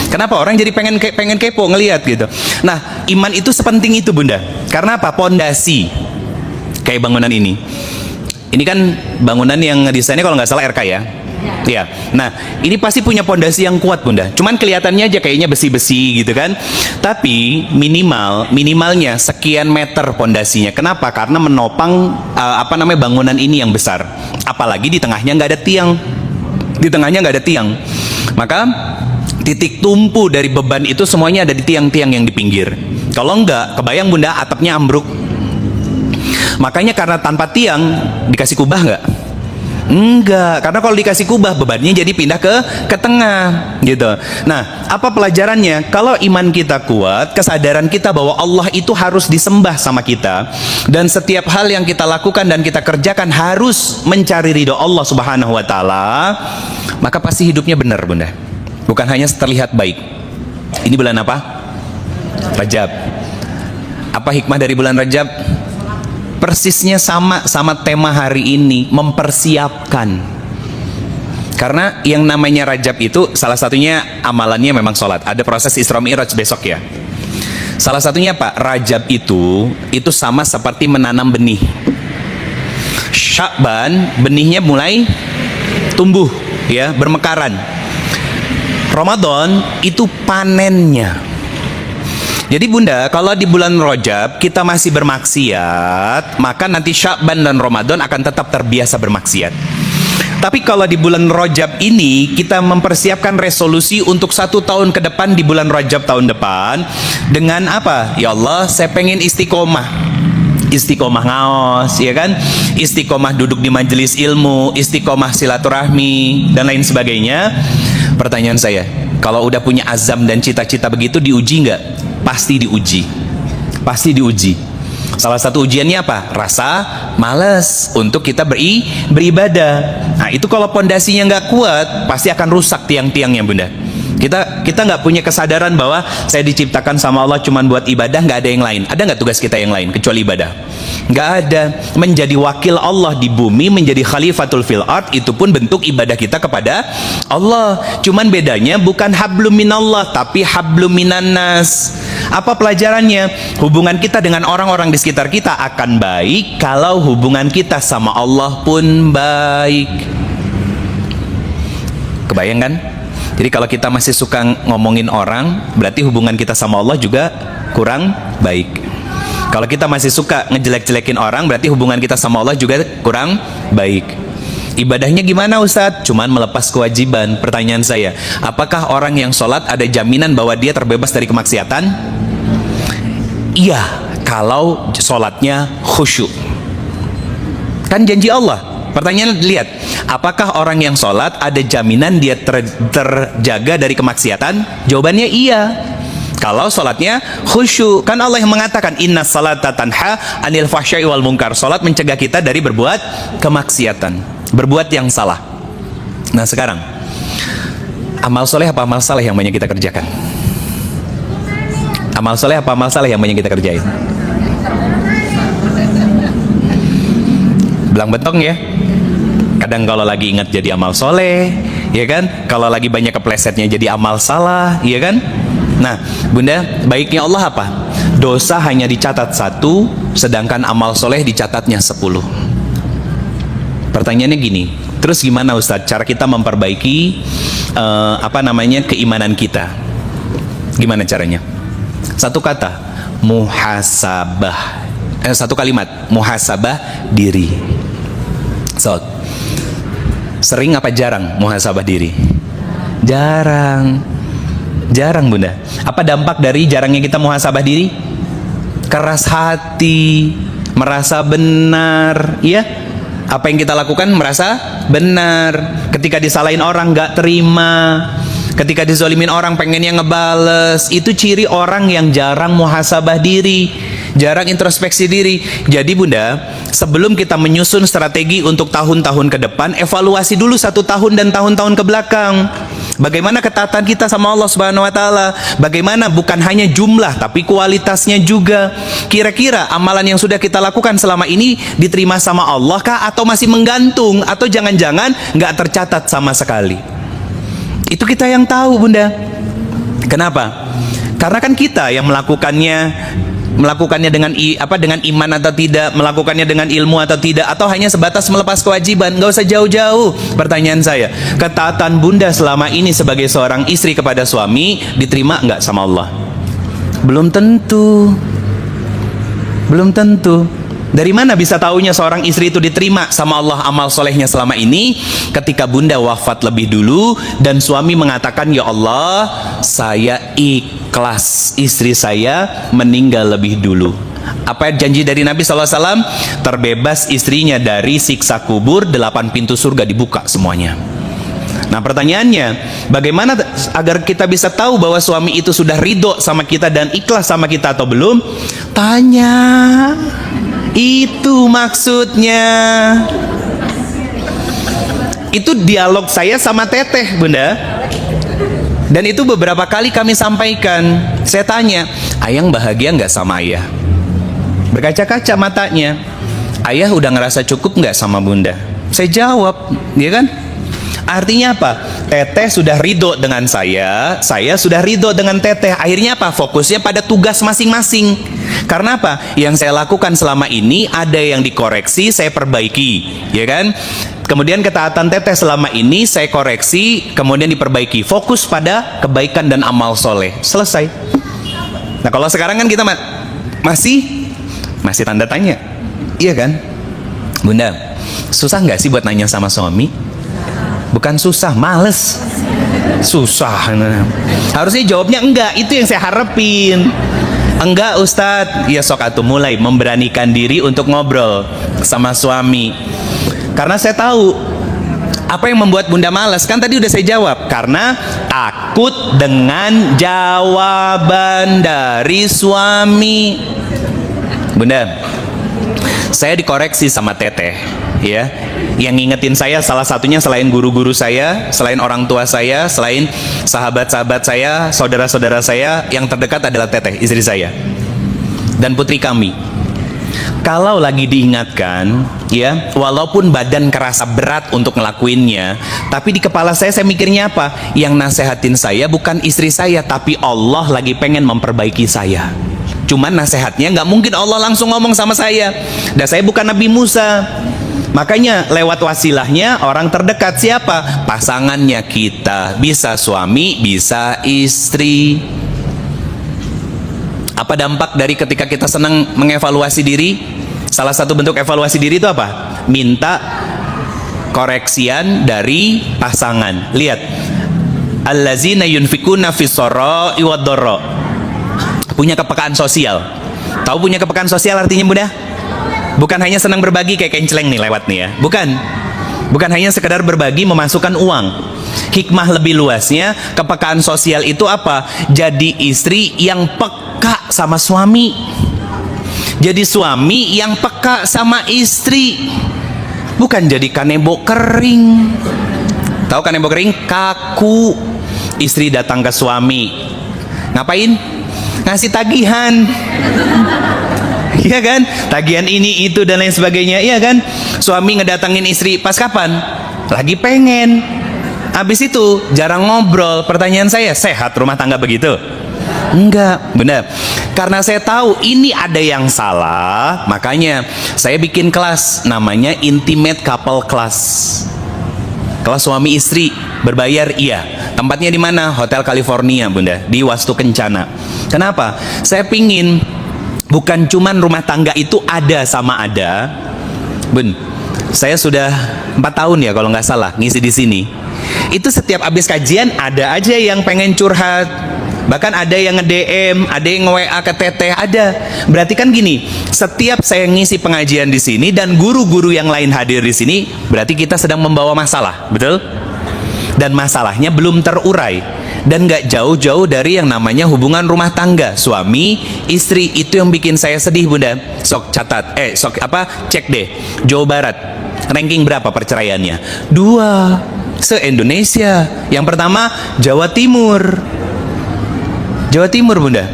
Kenapa orang jadi pengen kepo ngelihat gitu. Nah, iman itu sepenting itu, Bunda. Karena apa? Pondasi. Kayak bangunan ini. Ini kan bangunan yang desainnya kalau nggak salah RK ya. Ya. Nah, ini pasti punya pondasi yang kuat, Bunda. Cuman kelihatannya aja kayaknya besi-besi gitu kan. Tapi minimalnya sekian meter pondasinya. Kenapa? Karena menopang bangunan ini yang besar. Apalagi di tengahnya nggak ada tiang. Di tengahnya nggak ada tiang. Maka titik tumpu dari beban itu semuanya ada di tiang-tiang yang di pinggir. Kalau enggak, kebayang, Bunda, atapnya ambruk. Makanya karena tanpa tiang dikasih kubah nggak? Enggak, karena kalau dikasih kubah bebannya jadi pindah ke tengah gitu. Nah, apa pelajarannya? Kalau iman kita kuat, kesadaran kita bahwa Allah itu harus disembah sama kita, dan setiap hal yang kita lakukan dan kita kerjakan harus mencari ridho Allah Subhanahu wa taala, maka pasti hidupnya benar, Bunda. Bukan hanya terlihat baik. Ini bulan apa? Rajab. Apa hikmah dari bulan Rajab? Persisnya sama tema hari ini, mempersiapkan. Karena yang namanya Rajab itu salah satunya amalannya memang sholat. Ada proses Isra Mi'raj besok ya. Salah satunya apa? Rajab itu sama seperti menanam benih. Sya'ban benihnya mulai tumbuh ya, bermekaran. Ramadan itu panennya. Jadi bunda, kalau di bulan Rajab kita masih bermaksiat, maka nanti Sya'ban dan Ramadan akan tetap terbiasa bermaksiat. Tapi kalau di bulan Rajab ini kita mempersiapkan resolusi untuk 1 tahun ke depan di bulan Rajab tahun depan dengan apa? Ya Allah, saya pengen istiqomah. Istiqomah ngaos, ya kan? Istiqomah duduk di majelis ilmu, istiqomah silaturahmi dan lain sebagainya. Pertanyaan saya, kalau udah punya azam dan cita-cita begitu diuji nggak? Pasti diuji. Pasti diuji. Salah satu ujiannya apa? Rasa malas untuk kita beribadah. Nah itu kalau pondasinya nggak kuat, pasti akan rusak tiang-tiangnya bunda. Kita nggak punya kesadaran bahwa saya diciptakan sama Allah cuma buat ibadah, nggak ada yang lain. Ada nggak tugas kita yang lain kecuali ibadah? Nggak ada. Menjadi wakil Allah di bumi, menjadi khalifatul fil ard, itu pun bentuk ibadah kita kepada Allah. Cuman bedanya bukan hablum minallah, tapi hablum minannas. Apa pelajarannya? Hubungan kita dengan orang-orang di sekitar kita akan baik kalau hubungan kita sama Allah pun baik. Kebayang kan? Jadi kalau kita masih suka ngomongin orang, berarti hubungan kita sama Allah juga kurang baik. Kalau kita masih suka ngejelek-jelekin orang, berarti hubungan kita sama Allah juga kurang baik. Ibadahnya gimana Ustadz? Cuman melepas kewajiban. Pertanyaan saya, apakah orang yang sholat ada jaminan bahwa dia terbebas dari kemaksiatan? Iya, kalau sholatnya khusyuk. Kan janji Allah. Pertanyaan, lihat, apakah orang yang sholat ada jaminan dia terjaga dari kemaksiatan? Jawabannya iya. Kalau sholatnya khusyuk. Kan Allah yang mengatakan, inna salata tanha anil fahsyai wal munkar. Sholat mencegah kita dari berbuat kemaksiatan, berbuat yang salah. Nah sekarang, amal soleh apa amal saleh yang banyak kita kerjakan? Amal soleh apa amal saleh yang banyak kita kerjain? Belang bentong ya. Kadang kalau lagi ingat jadi amal soleh, ya kan? Kalau lagi banyak keplesetnya jadi amal salah, ya kan? Nah, bunda, baiknya Allah apa? Dosa hanya dicatat 1, sedangkan amal soleh dicatatnya 10. Pertanyaannya gini, terus gimana Ustadz? Cara kita memperbaiki keimanan kita? Gimana caranya? Satu kata, muhasabah. Satu kalimat, muhasabah diri. So, sering apa jarang muhasabah diri? Jarang. Jarang bunda. Apa dampak dari jarangnya kita muhasabah diri? Keras hati, merasa benar, ya? Apa yang kita lakukan merasa benar. Ketika disalahin orang nggak terima, ketika dizolimin orang pengennya ngebales. Itu ciri orang yang jarang muhasabah diri, jarang introspeksi diri. Jadi bunda, sebelum kita menyusun strategi untuk tahun-tahun ke depan, evaluasi dulu 1 tahun dan tahun-tahun ke belakang. Bagaimana ketaatan kita sama Allah Subhanahu wa taala? Bagaimana bukan hanya jumlah tapi kualitasnya juga. Kira-kira amalan yang sudah kita lakukan selama ini diterima sama Allah kah, atau masih menggantung, atau jangan-jangan nggak tercatat sama sekali? Itu kita yang tahu bunda. Kenapa? Karena kan kita yang melakukannya dengan iman atau tidak, melakukannya dengan ilmu atau tidak, atau hanya sebatas melepas kewajiban. Nggak usah jauh-jauh. Pertanyaan saya, ketaatan bunda selama ini sebagai seorang istri kepada suami diterima nggak sama Allah? Belum tentu. Belum tentu. Dari mana bisa taunya seorang istri itu diterima sama Allah amal solehnya selama ini? Ketika bunda wafat lebih dulu dan suami mengatakan, ya Allah, saya ikhlas istri saya meninggal lebih dulu. Apa janji dari Nabi SAW? Terbebas istrinya dari siksa kubur, 8 pintu surga dibuka semuanya. Nah pertanyaannya, bagaimana agar kita bisa tahu bahwa suami itu sudah ridho sama kita dan ikhlas sama kita atau belum? Tanya. Itu maksudnya. Itu dialog saya sama Teteh bunda. Dan itu beberapa kali kami sampaikan. Saya tanya, Ayang bahagia nggak sama ayah? Berkaca-kaca matanya, ayah udah ngerasa cukup nggak sama bunda? Saya jawab, ya kan? Artinya apa? Teteh sudah ridho dengan saya sudah ridho dengan teteh. Akhirnya apa? Fokusnya pada tugas masing-masing. Karena apa? Yang saya lakukan selama ini ada yang dikoreksi, saya perbaiki, ya kan? Kemudian ketaatan teteh selama ini saya koreksi, kemudian diperbaiki. Fokus pada kebaikan dan amal soleh. Selesai. Nah kalau sekarang kan kita masih tanda tanya, iya kan? Bunda, susah nggak sih buat nanya sama suami? Bukan susah, males. Susah. Harusnya jawabnya enggak, itu yang saya harapin. Enggak Ustadz, ya sok atuh mulai memberanikan diri untuk ngobrol sama suami. Karena saya tahu apa yang membuat bunda malas. Kan tadi udah saya jawab, karena takut dengan jawaban dari suami. Bunda, saya dikoreksi sama teteh, ya. Yang ngingetin saya salah satunya selain guru-guru saya, selain orang tua saya, selain sahabat-sahabat saya, saudara-saudara saya, yang terdekat adalah teteh, istri saya dan putri kami. Kalau lagi diingatkan, ya, walaupun badan kerasa berat untuk ngelakuinnya, tapi di kepala saya mikirnya apa? Yang nasehatin saya bukan istri saya, tapi Allah lagi pengen memperbaiki saya. Cuman nasehatnya nggak mungkin Allah langsung ngomong sama saya. Dan saya bukan Nabi Musa. Makanya lewat wasilahnya orang terdekat siapa? Pasangannya kita. Bisa suami, bisa istri. Apa dampak dari ketika kita senang mengevaluasi diri? Salah satu bentuk evaluasi diri itu apa? Minta koreksian dari pasangan. Lihat, allazina yunfikuna fis-sarra'i wad-dharra. Punya kepekaan sosial. Tahu punya kepekaan sosial artinya Bunda? Bukan hanya senang berbagi kayak kenceleng nih lewat nih ya. Bukan hanya sekedar berbagi memasukkan uang. Hikmah lebih luasnya, kepekaan sosial itu apa? Jadi istri yang peka sama suami. Jadi suami yang peka sama istri. Bukan jadi kanebo kering. Tahu kanebo kering? Kaku. Istri datang ke suami. Ngapain? Ngasih tagihan. Iya kan? Tagihan ini, itu, dan lain sebagainya. Iya kan? Suami ngedatangin istri pas kapan? Lagi pengen. Habis itu jarang ngobrol. Pertanyaan saya, sehat rumah tangga begitu? Enggak, benar. Karena saya tahu ini ada yang salah, makanya saya bikin kelas namanya Intimate Couple Class. Kelas suami istri berbayar, iya. Tempatnya di mana? Hotel California, Bunda, di Wastu Kencana. Kenapa? Saya pingin bukan cuman rumah tangga itu ada sama ada. Bun, saya sudah 4 tahun ya kalau nggak salah ngisi di sini. Itu setiap habis kajian ada aja yang pengen curhat. Bahkan ada yang nge-DM, ada yang nge-WA ke teteh, ada. Berarti kan gini, setiap saya ngisi pengajian di sini dan guru-guru yang lain hadir di sini, berarti kita sedang membawa masalah, betul? Dan masalahnya belum terurai. Dan gak jauh-jauh dari yang namanya hubungan rumah tangga suami istri. Itu yang bikin saya sedih, Bunda. Sok catat, cek deh Jawa Barat ranking berapa perceraiannya? 2 se-Indonesia. Yang pertama Jawa Timur. Jawa Timur, Bunda.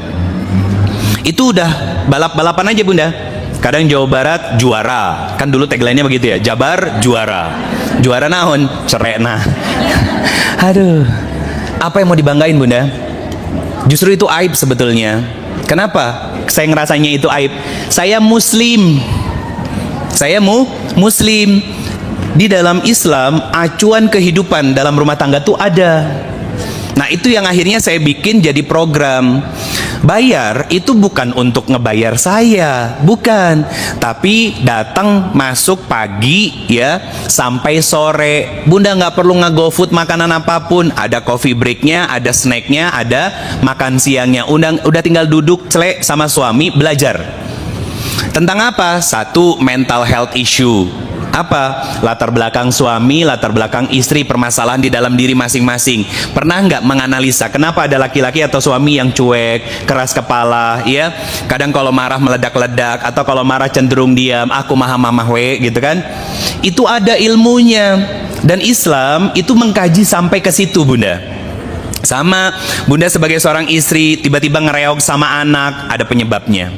Itu udah balap-balapan aja, Bunda. Kadang Jawa Barat juara, kan dulu tagline-nya begitu ya, Jabar juara. Juara naon? Cerekna. Aduh, apa yang mau dibanggain, Bunda? Justru itu aib sebetulnya. Kenapa saya ngerasanya itu aib? Saya muslim. Saya muslim. Di dalam Islam, acuan kehidupan dalam rumah tangga tuh ada. Nah, itu yang akhirnya saya bikin jadi program. Bayar itu bukan untuk ngebayar saya, bukan. Tapi datang masuk pagi ya sampai sore. Bunda nggak perlu nge-GoFood makanan apapun. Ada coffee breaknya, ada snacknya, ada makan siangnya. Udah tinggal duduk celek sama suami belajar. Tentang apa? Satu, mental health issue. Apa? Latar belakang suami, latar belakang istri, permasalahan di dalam diri masing-masing. Pernah nggak menganalisa kenapa ada laki-laki atau suami yang cuek, keras kepala, ya? Kadang kalau marah meledak-ledak, atau kalau marah cenderung diam, aku mamah we, gitu kan? Itu ada ilmunya. Dan Islam itu mengkaji sampai ke situ, Bunda. Sama bunda sebagai seorang istri tiba-tiba ngereog sama anak, ada penyebabnya,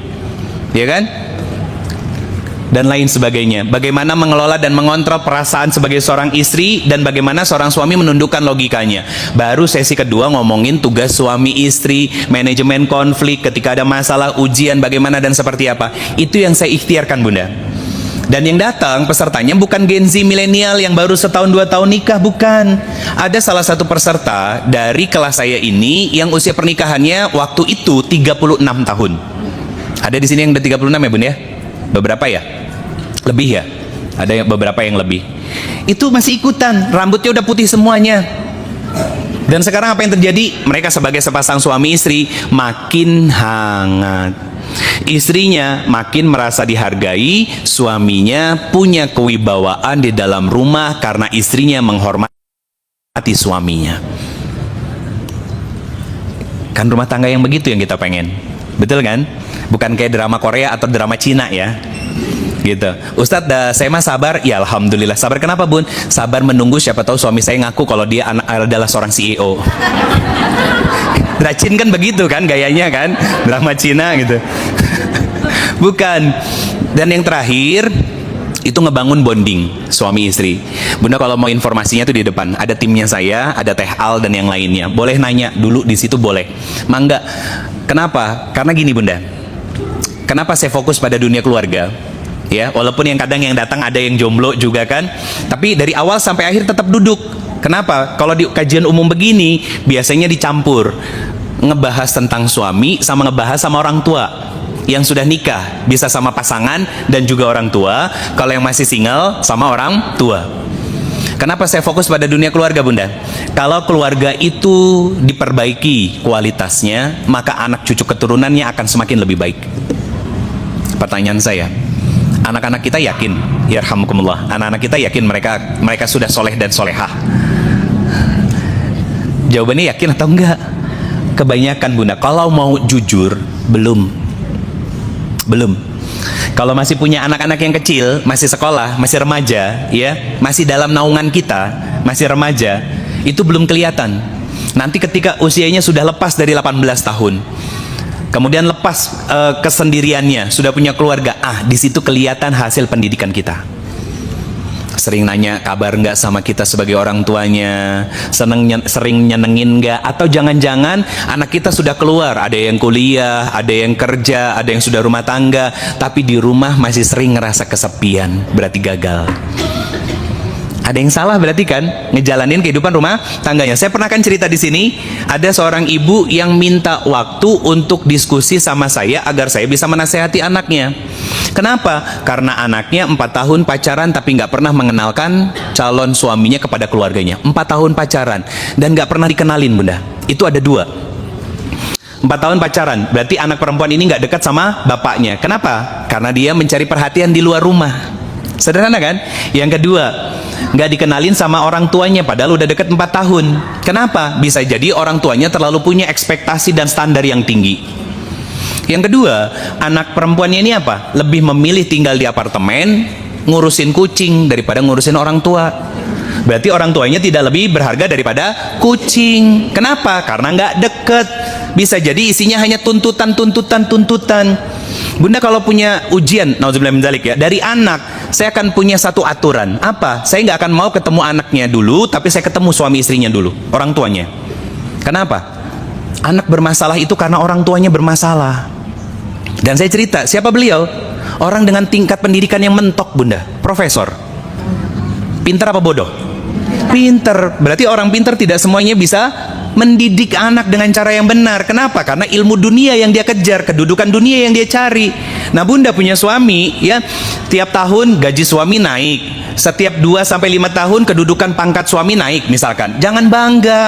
ya kan? Dan lain sebagainya. Bagaimana mengelola dan mengontrol perasaan sebagai seorang istri, dan bagaimana seorang suami menundukkan logikanya. Baru sesi kedua ngomongin tugas suami istri, manajemen konflik ketika ada masalah, ujian bagaimana dan seperti apa. Itu yang saya ikhtiarkan bunda. Dan yang datang pesertanya bukan Gen Z milenial yang baru setahun 2 tahun nikah, bukan. Ada salah satu peserta dari kelas saya ini yang usia pernikahannya waktu itu 36 tahun. Ada di sini yang udah 36 ya bun ya? Beberapa ya? Lebih ya? Ada beberapa yang lebih. Itu masih ikutan, rambutnya udah putih semuanya. Dan sekarang apa yang terjadi? Mereka sebagai sepasang suami istri makin hangat. Istrinya makin merasa dihargai, suaminya punya kewibawaan di dalam rumah karena istrinya menghormati suaminya. Kan rumah tangga yang begitu yang kita pengen. Betul kan? Bukan kayak drama Korea atau drama Cina ya. Gitu. Ustadz, saya mah sabar. Ya alhamdulillah. Sabar kenapa bun? Sabar menunggu siapa tahu suami saya ngaku kalau dia adalah seorang CEO. Dracin kan begitu kan gayanya kan, drama Cina gitu. Bukan. Dan yang terakhir itu ngebangun bonding suami istri. Bunda kalau mau informasinya tuh di depan ada timnya saya, ada Teh Al dan yang lainnya. Boleh nanya dulu di situ boleh. Mangga. Kenapa? Karena gini bunda. Kenapa saya fokus pada dunia keluarga? Ya, walaupun yang kadang yang datang ada yang jomblo juga kan, tapi dari awal sampai akhir tetap duduk. Kenapa? Kalau di kajian umum begini biasanya dicampur, ngebahas tentang suami sama ngebahas sama orang tua yang sudah nikah, bisa sama pasangan dan juga orang tua. Kalau yang masih single sama orang tua. Kenapa saya fokus pada dunia keluarga bunda? Kalau keluarga itu diperbaiki kualitasnya, maka anak cucu keturunannya akan semakin lebih baik. Pertanyaan saya, anak-anak kita yakin, yarhamukumullah, anak-anak kita yakin mereka sudah soleh dan solehah? Jawabannya yakin atau enggak? Kebanyakan bunda, kalau mau jujur, belum. Kalau masih punya anak-anak yang kecil, masih sekolah, masih remaja, ya, masih dalam naungan kita, masih remaja, itu belum kelihatan. Nanti ketika usianya sudah lepas dari 18 tahun, kemudian lepas kesendiriannya, sudah punya keluarga, di situ kelihatan hasil pendidikan kita. Sering nanya kabar nggak sama kita sebagai orang tuanya, sering nyenengin nggak, atau jangan-jangan anak kita sudah keluar, ada yang kuliah, ada yang kerja, ada yang sudah rumah tangga, tapi di rumah masih sering ngerasa kesepian, berarti gagal. Ada yang salah berarti kan ngejalanin kehidupan rumah tangganya. Saya pernah kan cerita di sini, ada seorang ibu yang minta waktu untuk diskusi sama saya agar saya bisa menasehati anaknya. Kenapa? Karena anaknya 4 tahun pacaran tapi nggak pernah mengenalkan calon suaminya kepada keluarganya. 4 tahun pacaran dan nggak pernah dikenalin bunda. Itu ada 2. 4 tahun pacaran, berarti anak perempuan ini nggak dekat sama bapaknya. Kenapa? Karena dia mencari perhatian di luar rumah. Sederhana kan? Yang kedua, nggak dikenalin sama orang tuanya padahal udah deket 4 tahun. Kenapa? Bisa jadi orang tuanya terlalu punya ekspektasi dan standar yang tinggi. Yang kedua, anak perempuannya ini apa? Lebih memilih tinggal di apartemen, ngurusin kucing daripada ngurusin orang tua. Berarti orang tuanya tidak lebih berharga daripada kucing. Kenapa? Karena nggak deket. Bisa jadi isinya hanya tuntutan. Bunda kalau punya ujian, nauzubillah min dzalik ya, dari anak, saya akan punya satu aturan. Apa? Saya nggak akan mau ketemu anaknya dulu, tapi saya ketemu suami istrinya dulu, orang tuanya. Kenapa? Anak bermasalah itu karena orang tuanya bermasalah. Dan saya cerita, siapa beliau? Orang dengan tingkat pendidikan yang mentok bunda, profesor. Pinter apa bodoh? Pinter. Berarti orang pinter tidak semuanya bisa mendidik anak dengan cara yang benar. Kenapa? Karena ilmu dunia yang dia kejar, kedudukan dunia yang dia cari. Nah bunda punya suami ya, tiap tahun gaji suami naik, setiap 2-5 tahun kedudukan pangkat suami naik misalkan. Jangan bangga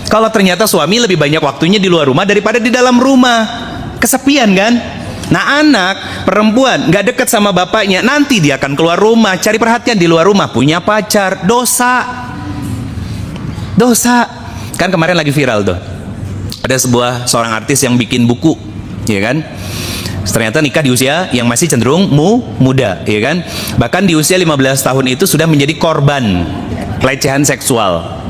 kalau ternyata suami lebih banyak waktunya di luar rumah daripada di dalam rumah. Kesepian kan? Nah anak perempuan nggak dekat sama bapaknya, nanti dia akan keluar rumah cari perhatian di luar rumah, punya pacar. Dosa kan. Kemarin lagi viral tuh, ada seorang artis yang bikin buku, ya kan, ternyata nikah di usia yang masih cenderung muda, ya kan, bahkan di usia 15 tahun itu sudah menjadi korban pelecehan seksual.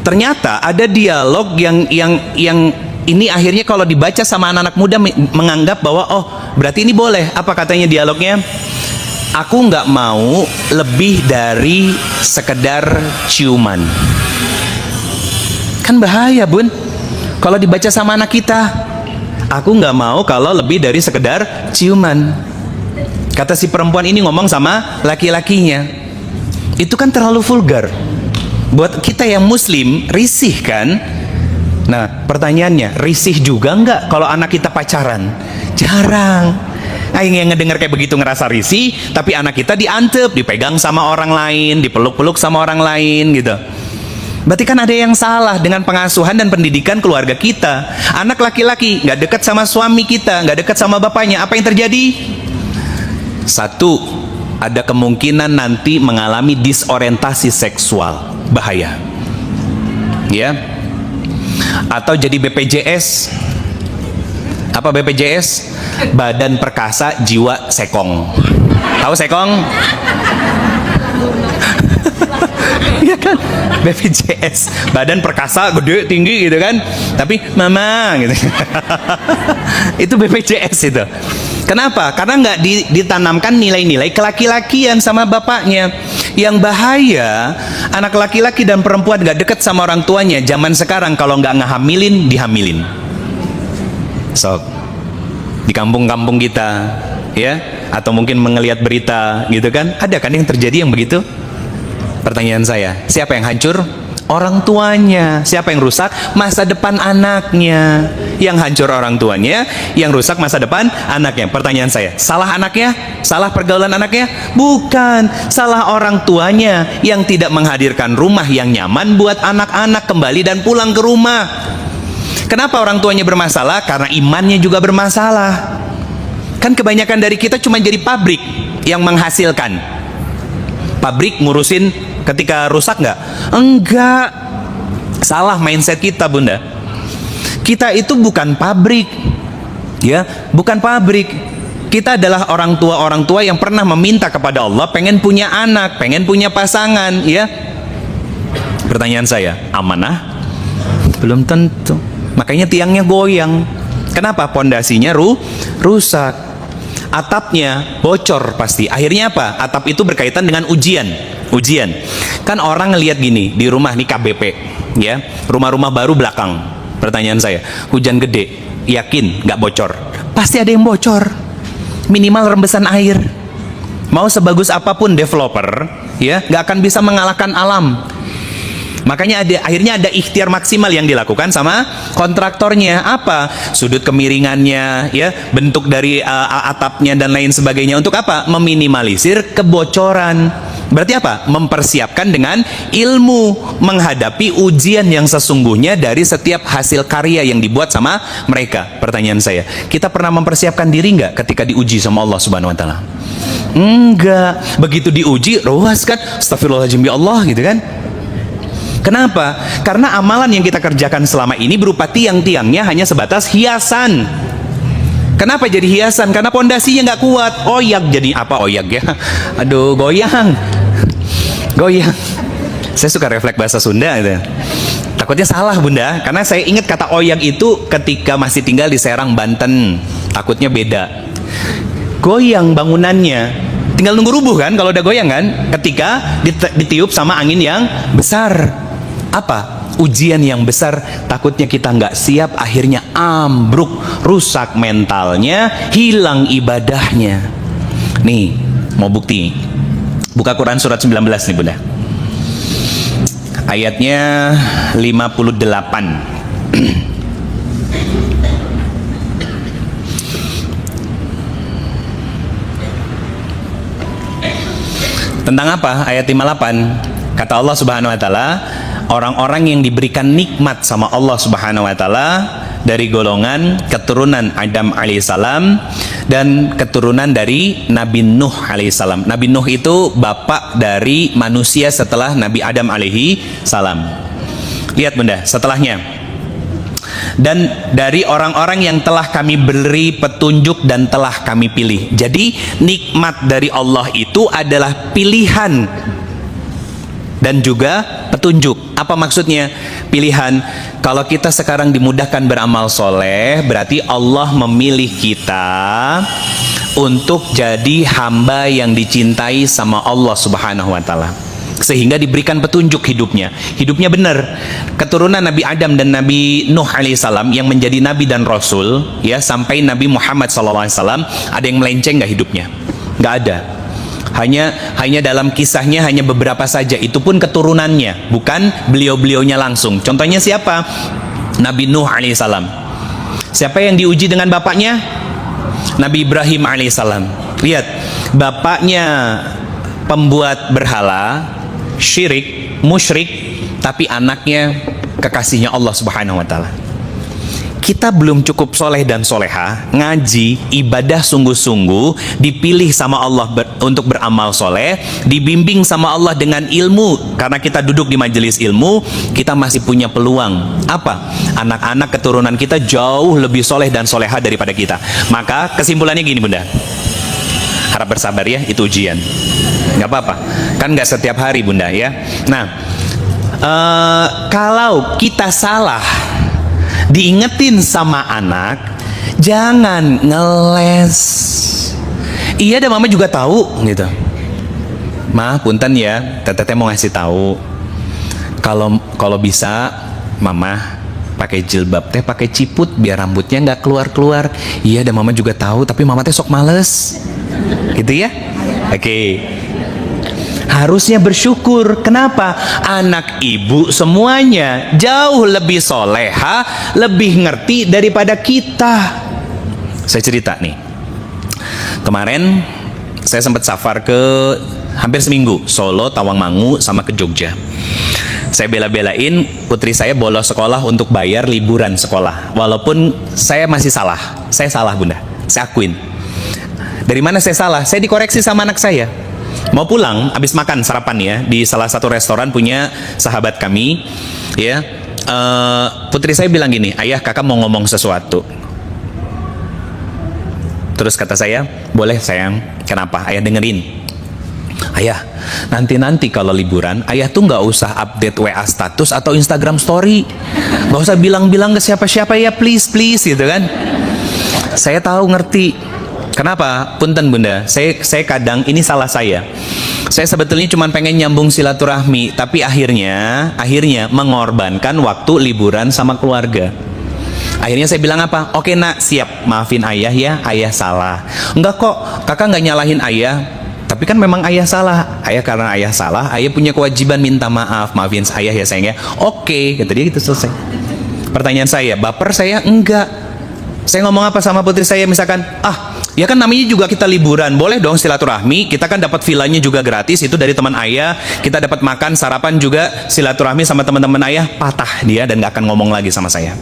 Ternyata ada dialog yang ini akhirnya kalau dibaca sama anak-anak muda menganggap bahwa oh berarti ini boleh. Apa katanya dialognya? Aku nggak mau lebih dari sekedar ciuman. Kan bahaya bun kalau dibaca sama anak kita. Aku nggak mau kalau lebih dari sekedar ciuman. Kata si perempuan ini ngomong sama laki-lakinya. Itu kan terlalu vulgar. Buat kita yang muslim risih kan. Nah pertanyaannya, risih juga nggak kalau anak kita pacaran? Jarang. Nah yang ngedengar kayak begitu ngerasa risih, tapi anak kita diantep, dipegang sama orang lain, dipeluk-peluk sama orang lain gitu. Berarti kan ada yang salah dengan pengasuhan dan pendidikan keluarga kita. Anak laki-laki nggak dekat sama suami kita, nggak dekat sama bapaknya, apa yang terjadi? Satu, ada kemungkinan nanti mengalami disorientasi seksual, bahaya ya. Atau jadi BPJS. Apa BPJS? Badan Perkasa Jiwa Sekong. Tahu Sekong? Iya kan? BPJS, Badan Perkasa gede tinggi gitu kan, tapi mama gitu. Itu BPJS itu. Kenapa? Karena nggak ditanamkan nilai-nilai kelaki-lakian sama bapaknya. Yang bahaya, anak laki-laki dan perempuan nggak deket sama orang tuanya. Zaman sekarang kalau nggak ngehamilin, dihamilin. So, di kampung-kampung kita, ya, atau mungkin melihat berita, gitu kan? Ada kan yang terjadi yang begitu? Pertanyaan saya, siapa yang hancur? Orang tuanya. Siapa yang rusak? Masa depan anaknya. Yang hancur orang tuanya, yang rusak masa depan anaknya. Pertanyaan saya, salah anaknya? Salah pergaulan anaknya? Bukan. Salah orang tuanya yang tidak menghadirkan rumah yang nyaman buat anak-anak kembali dan pulang ke rumah. Kenapa orang tuanya bermasalah? Karena imannya juga bermasalah. Kan kebanyakan dari kita cuma jadi pabrik yang menghasilkan. Pabrik ngurusin ketika rusak nggak? Enggak. Salah mindset kita bunda. Kita itu bukan pabrik, ya, bukan pabrik. Kita adalah orang tua yang pernah meminta kepada Allah, pengen punya anak, pengen punya pasangan, ya. Pertanyaan saya, amanah? Belum tentu. Makanya tiangnya goyang. Kenapa? Pondasinya rusak. Atapnya bocor pasti. Akhirnya apa? Atap itu berkaitan dengan ujian. Kan orang ngelihat gini di rumah nih KBP, ya, rumah-rumah baru belakang. Pertanyaan saya, hujan gede, yakin nggak bocor? Pasti ada yang bocor. Minimal rembesan air. Mau sebagus apapun developer, ya, nggak akan bisa mengalahkan alam. Makanya akhirnya ada ikhtiar maksimal yang dilakukan sama kontraktornya. Apa? Sudut kemiringannya, ya, bentuk dari atapnya dan lain sebagainya. Untuk apa? Meminimalisir kebocoran. Berarti apa? Mempersiapkan dengan ilmu menghadapi ujian yang sesungguhnya dari setiap hasil karya yang dibuat sama mereka. Pertanyaan saya, kita pernah mempersiapkan diri nggak ketika diuji sama Allah Subhanahu Wa Taala? Enggak. Begitu diuji, ruas kan? Astagfirullahaladzim ya Allah, gitu kan? Kenapa? Karena amalan yang kita kerjakan selama ini berupa tiang-tiangnya hanya sebatas hiasan. Kenapa jadi hiasan? Karena pondasinya nggak kuat. Oyak, jadi apa oyak ya? Aduh, goyang. Saya suka refleks bahasa Sunda gitu. Takutnya salah bunda, karena saya ingat kata oyak itu ketika masih tinggal di Serang, Banten. Takutnya beda. Goyang bangunannya. Tinggal nunggu rubuh kan kalau udah goyang kan? Ketika ditiup sama angin yang besar. Apa? Ujian yang besar. Takutnya kita nggak siap, akhirnya ambruk, rusak mentalnya, hilang ibadahnya. Nih, mau bukti. Buka Quran surat 19 nih bunda. Ayatnya 58. Tentang apa? Ayat 58. Kata Allah Subhanahu Wa Taala, orang-orang yang diberikan nikmat sama Allah Subhanahu Wa Taala dari golongan keturunan Adam alaihissalam dan keturunan dari Nabi Nuh alaihissalam. Nabi Nuh itu bapak dari manusia setelah Nabi Adam alaihissalam. Lihat bunda, setelahnya. Dan dari orang-orang yang telah kami beri petunjuk dan telah kami pilih. Jadi nikmat dari Allah itu adalah pilihan dan juga petunjuk. Apa maksudnya? Pilihan. Kalau kita sekarang dimudahkan beramal soleh, berarti Allah memilih kita untuk jadi hamba yang dicintai sama Allah Subhanahu wa Ta'ala, sehingga diberikan petunjuk hidupnya. Hidupnya benar. Keturunan Nabi Adam dan Nabi Nuh alaihissalam yang menjadi nabi dan rasul, ya, sampai Nabi Muhammad sallallahu alaihi wasallam, ada yang melenceng nggak hidupnya? Nggak ada. Hanya dalam kisahnya hanya beberapa saja. Itu pun keturunannya, bukan beliau-beliaunya langsung. Contohnya siapa? Nabi Nuh alaihissalam. Siapa yang diuji dengan bapaknya? Nabi Ibrahim alaihissalam. Lihat, bapaknya pembuat berhala, syirik, musyrik, tapi anaknya kekasihnya Allah Subhanahu wa Ta'ala. Kita belum cukup soleh dan soleha, ngaji, ibadah sungguh-sungguh, dipilih sama Allah untuk beramal soleh, dibimbing sama Allah dengan ilmu. Karena kita duduk di majelis ilmu, kita masih punya peluang. Apa? Anak-anak keturunan kita jauh lebih soleh dan soleha daripada kita. Maka kesimpulannya gini bunda, harap bersabar ya, itu ujian. Nggak apa-apa, kan nggak setiap hari bunda ya. Nah, kalau kita salah, diingetin sama anak, jangan ngeles. Iya, dan mama juga tahu gitu. Ma, punten ya, teteh mau ngasih tahu. Kalau bisa, mama pakai jilbab teh pakai ciput biar rambutnya nggak keluar. Iya, dan mama juga tahu, tapi mama teh sok males. Gitu ya? Oke. Harusnya bersyukur. Kenapa? Anak ibu semuanya jauh lebih soleha, lebih ngerti daripada kita. Saya cerita nih, kemarin saya sempat safar ke hampir seminggu, Solo, Tawangmangu, sama ke Jogja. Saya bela-belain putri saya bolos sekolah untuk bayar liburan sekolah. Walaupun saya masih salah. Saya salah bunda, saya akuin. Dari mana saya salah? Saya dikoreksi sama anak saya. Mau pulang, habis makan sarapan ya di salah satu restoran punya sahabat kami, ya. Putri saya bilang gini, ayah, kakak mau ngomong sesuatu. Terus kata saya, boleh sayang. Kenapa? Ayah dengerin. Ayah, nanti kalau liburan, ayah tuh nggak usah update WA status atau Instagram story, nggak usah bilang-bilang ke siapa-siapa ya, please gitu kan. Saya tahu, ngerti. Kenapa? Punten bunda, saya kadang, ini salah saya. Saya sebetulnya cuma pengen nyambung silaturahmi, tapi akhirnya mengorbankan waktu liburan sama keluarga. Akhirnya saya bilang apa? Oke nak, siap, maafin ayah ya, ayah salah. Enggak kok, kakak nggak nyalahin ayah, tapi kan memang ayah salah. Karena ayah salah, ayah punya kewajiban minta maaf, maafin ayah ya sayang ya. Oke, kata dia gitu, selesai. Pertanyaan saya, baper saya? Enggak. Saya ngomong apa sama putri saya, misalkan, ya kan namanya juga kita liburan, boleh dong silaturahmi, kita kan dapat villanya juga gratis, itu dari teman ayah, kita dapat makan, sarapan juga, silaturahmi sama teman-teman ayah. Patah dia dan gak akan ngomong lagi sama saya.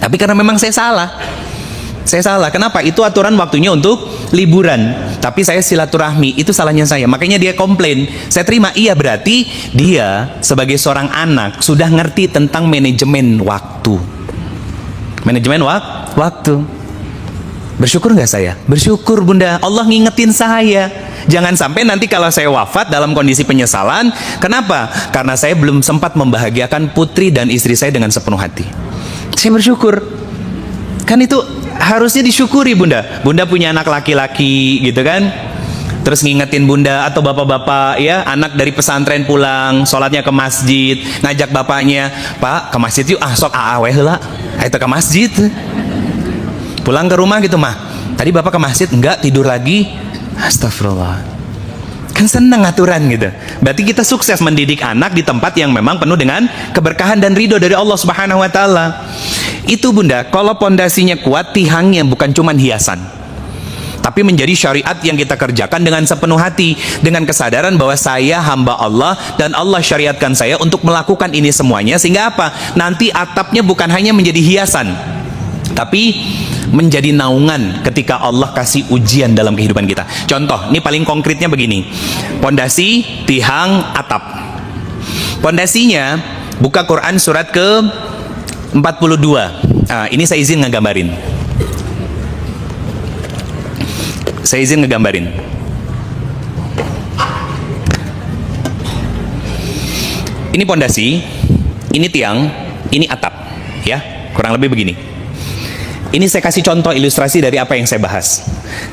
Tapi karena memang saya salah. Kenapa? Itu aturan waktunya untuk liburan, tapi saya silaturahmi, itu salahnya saya. Makanya dia komplain, saya terima. Iya, berarti dia sebagai seorang anak sudah ngerti tentang manajemen waktu. Waktu. Bersyukur nggak saya? Bersyukur bunda, Allah ngingetin saya. Jangan sampai nanti kalau saya wafat dalam kondisi penyesalan. Kenapa? Karena saya belum sempat membahagiakan putri dan istri saya dengan sepenuh hati. Saya bersyukur. Kan itu harusnya disyukuri bunda. Bunda punya anak laki-laki gitu kan, terus ngingetin bunda atau bapak-bapak ya, anak dari pesantren pulang, sholatnya ke masjid, ngajak bapaknya, pak ke masjid yuk, sok aaweh lah, itu ke masjid. Pulang ke rumah gitu, mah tadi bapak ke masjid, enggak, tidur lagi. Astagfirullah. Kan seneng aturan gitu. Berarti kita sukses mendidik anak di tempat yang memang penuh dengan keberkahan dan ridho dari Allah Subhanahu wa Ta'ala. Itu bunda, kalau pondasinya kuat, tihangnya bukan cuman hiasan, tapi menjadi syariat yang kita kerjakan dengan sepenuh hati, dengan kesadaran bahwa saya hamba Allah dan Allah syariatkan saya untuk melakukan ini semuanya. Sehingga apa? Nanti atapnya bukan hanya menjadi hiasan, tapi menjadi naungan ketika Allah kasih ujian dalam kehidupan kita. Contoh, ini paling konkretnya begini. Pondasi, tihang, atap. Pondasinya, buka Quran surat ke 42. Ini saya izin ngegambarin. Ini pondasi, ini tiang, ini atap, ya, kurang lebih begini. Ini saya kasih contoh ilustrasi dari apa yang saya bahas.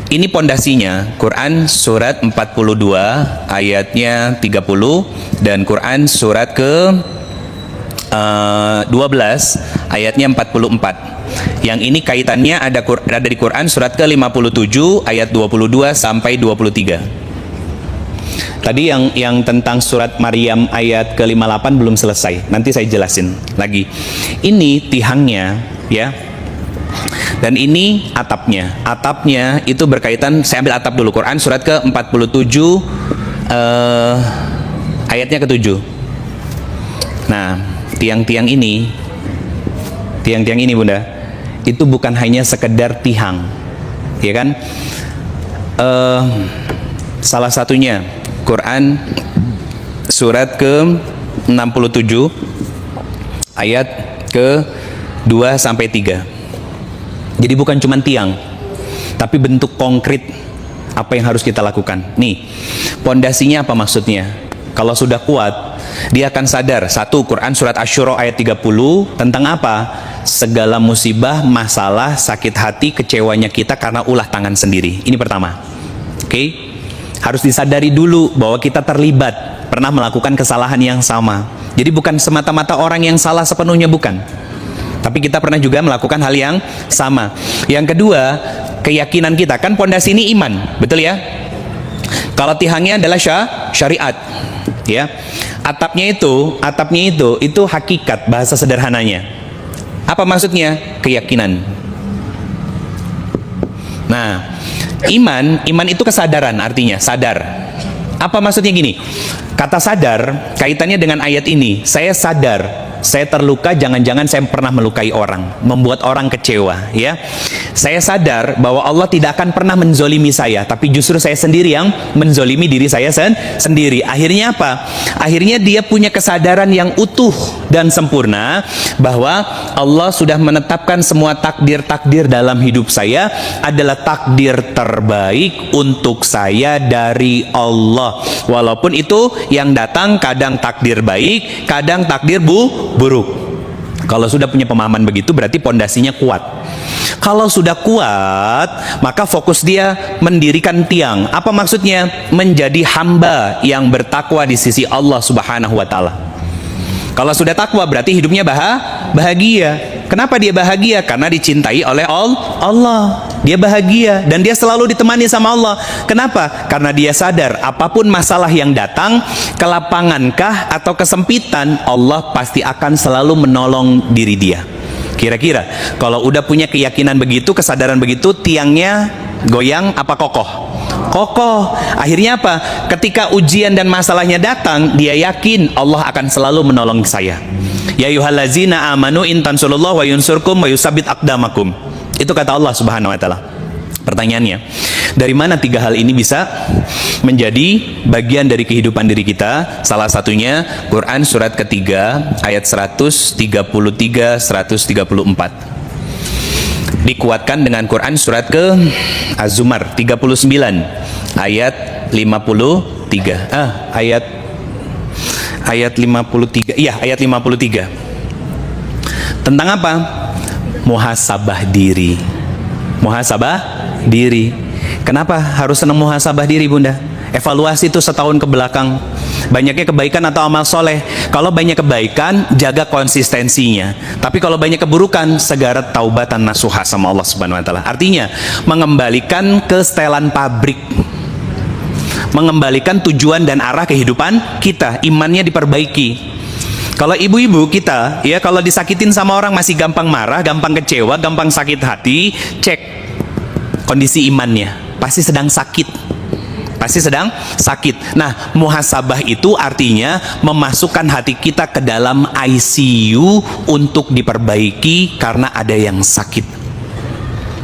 Ini pondasinya, Quran surat 42 ayatnya 30 dan Quran surat ke 12 ayatnya 44. Yang ini kaitannya ada di Quran surat ke 57 ayat 22 sampai 23. Tadi yang tentang surat Maryam ayat ke-58 belum selesai. Nanti saya jelasin lagi. Ini tihangnya, ya. Dan ini atapnya. Atapnya itu berkaitan, saya ambil atap dulu. Quran surat ke-47 ayatnya ke-7. Nah, tiang-tiang ini Bunda, itu bukan hanya sekedar tihang, ya kan? Salah satunya Quran surat ke-67 ayat ke-2 sampai 3. Jadi bukan cuma tiang, tapi bentuk konkret apa yang harus kita lakukan. Nih, pondasinya apa maksudnya? Kalau sudah kuat, dia akan sadar. Satu, Quran surat Asy-Syura ayat 30 tentang apa? Segala musibah, masalah, sakit hati, kecewanya kita karena ulah tangan sendiri. Ini pertama. Oke? Harus disadari dulu bahwa kita terlibat, pernah melakukan kesalahan yang sama. Jadi bukan semata-mata orang yang salah sepenuhnya, bukan. Tapi kita pernah juga melakukan hal yang sama. Yang kedua, keyakinan kita. Kan pondasi ini iman, betul ya? Kalau tihangnya adalah syariat, ya. Atapnya itu hakikat, bahasa sederhananya. Apa maksudnya? Keyakinan. Nah, iman itu kesadaran, artinya sadar. Apa maksudnya gini? Kata sadar kaitannya dengan ayat ini. Saya sadar saya terluka, jangan-jangan saya pernah melukai orang, membuat orang kecewa, ya. Saya sadar bahwa Allah tidak akan pernah menzolimi saya, tapi justru saya sendiri yang menzolimi diri saya sendiri. Akhirnya apa? Akhirnya dia punya kesadaran yang utuh dan sempurna bahwa Allah sudah menetapkan semua takdir-takdir dalam hidup saya adalah takdir terbaik untuk saya dari Allah. Walaupun itu yang datang kadang takdir baik, kadang takdir buruk. Kalau sudah punya pemahaman begitu, berarti pondasinya kuat. Kalau sudah kuat, maka fokus dia mendirikan tiang. Apa maksudnya? Menjadi hamba yang bertakwa di sisi Allah Subhanahu wa Ta'ala. Kalau sudah takwa, berarti hidupnya bahagia. Kenapa dia bahagia? Karena dicintai oleh Allah. Dia bahagia dan dia selalu ditemani sama Allah. Kenapa? Karena dia sadar apapun masalah yang datang, kelapangankah atau kesempitan, Allah pasti akan selalu menolong diri dia. Kira-kira kalau udah punya keyakinan begitu, kesadaran begitu, tiangnya goyang apa kokoh? Kokoh. Akhirnya apa? Ketika ujian dan masalahnya datang, dia yakin Allah akan selalu menolong saya. Ya ayyuhallazina amanu in tansurullah wa yunsurkum wa yusabbit aqdamakum. Itu kata Allah Subhanahu wa Ta'ala. Pertanyaannya, dari mana tiga hal ini bisa menjadi bagian dari kehidupan diri kita? Salah satunya Quran surat ketiga ayat 133 134. Dikuatkan dengan Quran surat ke Az-Zumar 39 ayat 53. Ayat 53. Iya, ayat 53. Tentang apa? Muhasabah diri. Muhasabah diri. Kenapa harus senang muhasabah diri, Bunda? Evaluasi itu setahun ke belakang. Banyaknya kebaikan atau amal soleh. Kalau banyak kebaikan, jaga konsistensinya. Tapi kalau banyak keburukan, segera taubatan nasuha sama Allah Subhanahu wa Ta'ala. Artinya, mengembalikan ke setelan pabrik, mengembalikan tujuan dan arah kehidupan kita. Imannya diperbaiki. Kalau ibu-ibu kita, ya, kalau disakitin sama orang masih gampang marah, gampang kecewa, gampang sakit hati, cek kondisi imannya. Pasti sedang sakit. Pasti sedang sakit. Nah, muhasabah itu artinya memasukkan hati kita ke dalam ICU untuk diperbaiki karena ada yang sakit.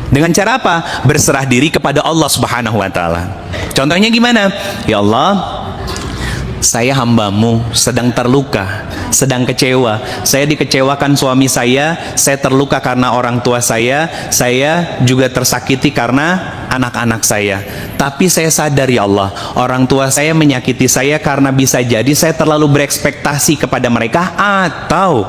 Dengan cara apa? Berserah diri kepada Allah Subhanahu wa Ta'ala. Contohnya gimana? Ya Allah, saya hambamu sedang terluka, sedang kecewa. Saya dikecewakan suami saya terluka karena orang tua saya juga tersakiti karena anak-anak saya. Tapi saya sadar ya Allah, orang tua saya menyakiti saya karena bisa jadi saya terlalu berekspektasi kepada mereka, atau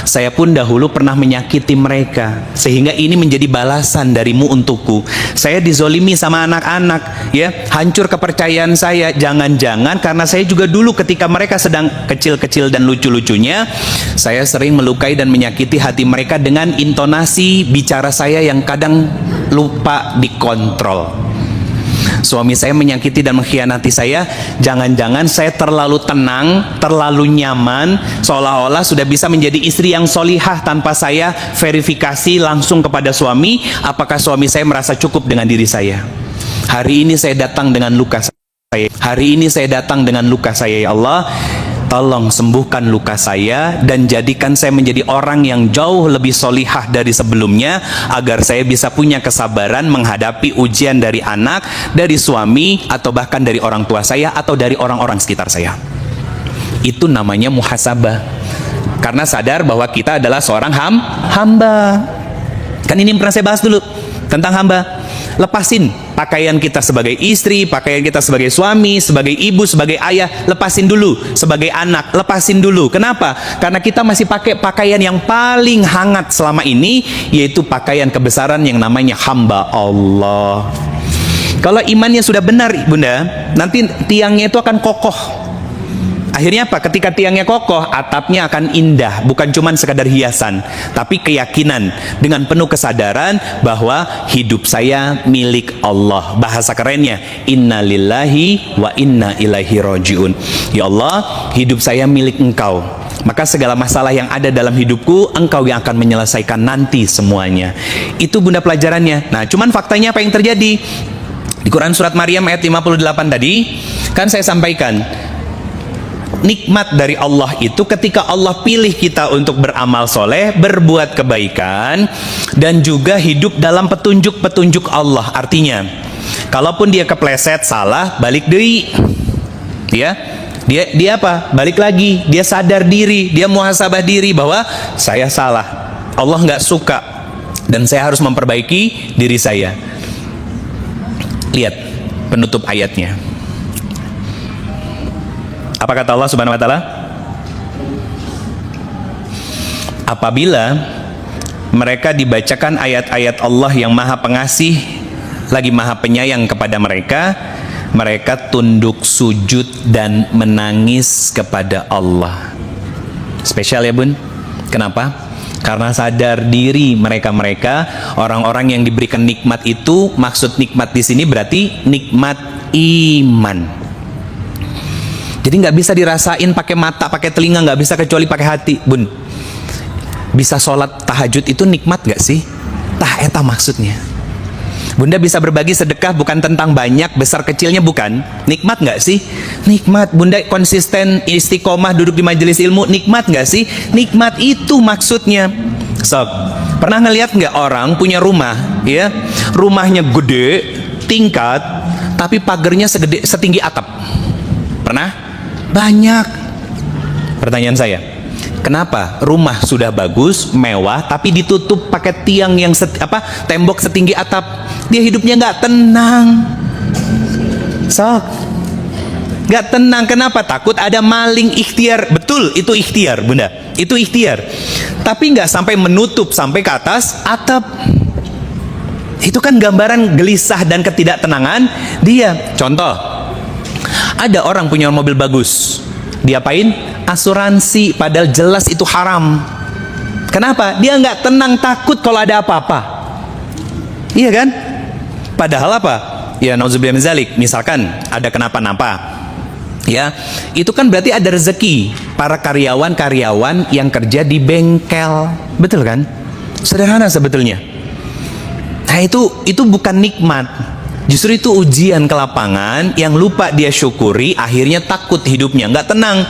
saya pun dahulu pernah menyakiti mereka sehingga ini menjadi balasan darimu untukku. Saya dizolimi sama anak-anak, ya, hancur kepercayaan saya. Jangan-jangan karena saya juga dulu ketika mereka sedang kecil-kecil dan lucu-lucunya, saya sering melukai dan menyakiti hati mereka dengan intonasi bicara saya yang kadang lupa dikontrol. Suami saya menyakiti dan mengkhianati saya. Jangan-jangan saya terlalu tenang, terlalu nyaman, seolah-olah sudah bisa menjadi istri yang solihah tanpa saya verifikasi langsung kepada suami apakah suami saya merasa cukup dengan diri saya. Hari ini saya datang dengan luka saya. Hari ini saya datang dengan luka saya, ya Allah. Tolong sembuhkan luka saya dan jadikan saya menjadi orang yang jauh lebih solihah dari sebelumnya, agar saya bisa punya kesabaran menghadapi ujian dari anak, dari suami, atau bahkan dari orang tua saya atau dari orang-orang sekitar saya. Itu namanya muhasabah. Karena sadar bahwa kita adalah seorang hamba. Kan ini pernah saya bahas dulu tentang hamba. Lepasin pakaian kita sebagai istri, pakaian kita sebagai suami, sebagai ibu, sebagai ayah. Lepasin dulu sebagai anak, lepasin dulu. Kenapa? Karena kita masih pakai pakaian yang paling hangat selama ini, yaitu pakaian kebesaran yang namanya hamba Allah. Kalau imannya sudah benar, Bunda, nanti tiangnya itu akan kokoh. Akhirnya apa? Ketika tiangnya kokoh, atapnya akan indah. Bukan cuma sekadar hiasan, tapi keyakinan dengan penuh kesadaran bahwa hidup saya milik Allah. Bahasa kerennya, inna lillahi wa inna ilaihi roji'un. Ya Allah, hidup saya milik Engkau. Maka segala masalah yang ada dalam hidupku, Engkau yang akan menyelesaikan nanti semuanya. Itu Bunda pelajarannya. Nah, cuman faktanya apa yang terjadi? Di Quran surat Maryam ayat 58 tadi, kan saya sampaikan, nikmat dari Allah itu ketika Allah pilih kita untuk beramal soleh, berbuat kebaikan, dan juga hidup dalam petunjuk-petunjuk Allah. Artinya, kalaupun dia kepleset, salah, balik deui. Ya, dia apa? Balik lagi. Dia sadar diri, dia muhasabah diri bahwa saya salah. Allah nggak suka dan saya harus memperbaiki diri saya. Lihat penutup ayatnya. Apa kata Allah Subhanahu wa taala? Apabila mereka dibacakan ayat-ayat Allah yang Maha Pengasih lagi Maha Penyayang kepada mereka, mereka tunduk sujud dan menangis kepada Allah. Spesial ya Bun? Kenapa? Karena sadar diri mereka-mereka orang-orang yang diberikan nikmat itu, maksud nikmat di sini berarti nikmat iman. Jadi nggak bisa dirasain pakai mata, pakai telinga, nggak bisa kecuali pakai hati, Bun. Bisa sholat tahajud itu nikmat nggak sih? Tah eta maksudnya. Bunda bisa berbagi sedekah bukan tentang banyak, besar kecilnya bukan. Nikmat nggak sih? Nikmat. Bunda konsisten istiqomah duduk di majelis ilmu, nikmat nggak sih? Nikmat itu maksudnya. Sok, pernah ngelihat nggak orang punya rumah, ya? Rumahnya gede, tingkat, tapi pagernya setinggi atap. Pernah? Banyak. Pertanyaan saya, kenapa rumah sudah bagus, mewah, tapi ditutup pakai tiang yang tembok setinggi atap? Dia hidupnya nggak tenang. Sok, nggak tenang. Kenapa? Takut ada maling. Ikhtiar, betul, itu ikhtiar, Bunda. Itu ikhtiar. Tapi nggak sampai menutup sampai ke atas atap. Itu kan gambaran gelisah dan ketidaktenangan dia. Contoh. Ada orang punya mobil bagus, diapain? Asuransi, padahal jelas itu haram. Kenapa? Dia nggak tenang, takut kalau ada apa-apa. Iya kan? Padahal apa? Ya nauzubillah min zalik. Misalkan ada kenapa-napa, ya itu kan berarti ada rezeki para karyawan-karyawan yang kerja di bengkel, betul kan? Sederhana sebetulnya. Nah itu bukan nikmat. Justru itu ujian ke lapangan yang lupa dia syukuri, akhirnya takut hidupnya, nggak tenang.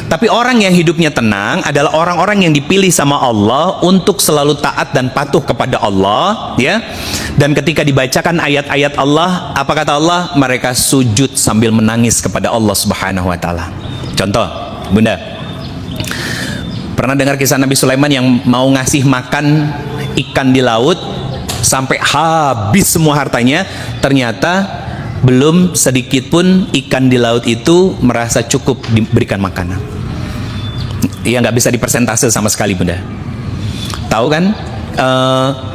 Tapi orang yang hidupnya tenang adalah orang-orang yang dipilih sama Allah untuk selalu taat dan patuh kepada Allah, ya. Dan ketika dibacakan ayat-ayat Allah, apa kata Allah? Mereka sujud sambil menangis kepada Allah Subhanahu wa taala. Contoh, Bunda, pernah dengar kisah Nabi Sulaiman yang mau ngasih makan ikan di laut, sampai habis semua hartanya, ternyata belum sedikit pun ikan di laut itu merasa cukup diberikan makanan. Ya nggak bisa dipersentase sama sekali, Bunda. Tahu kan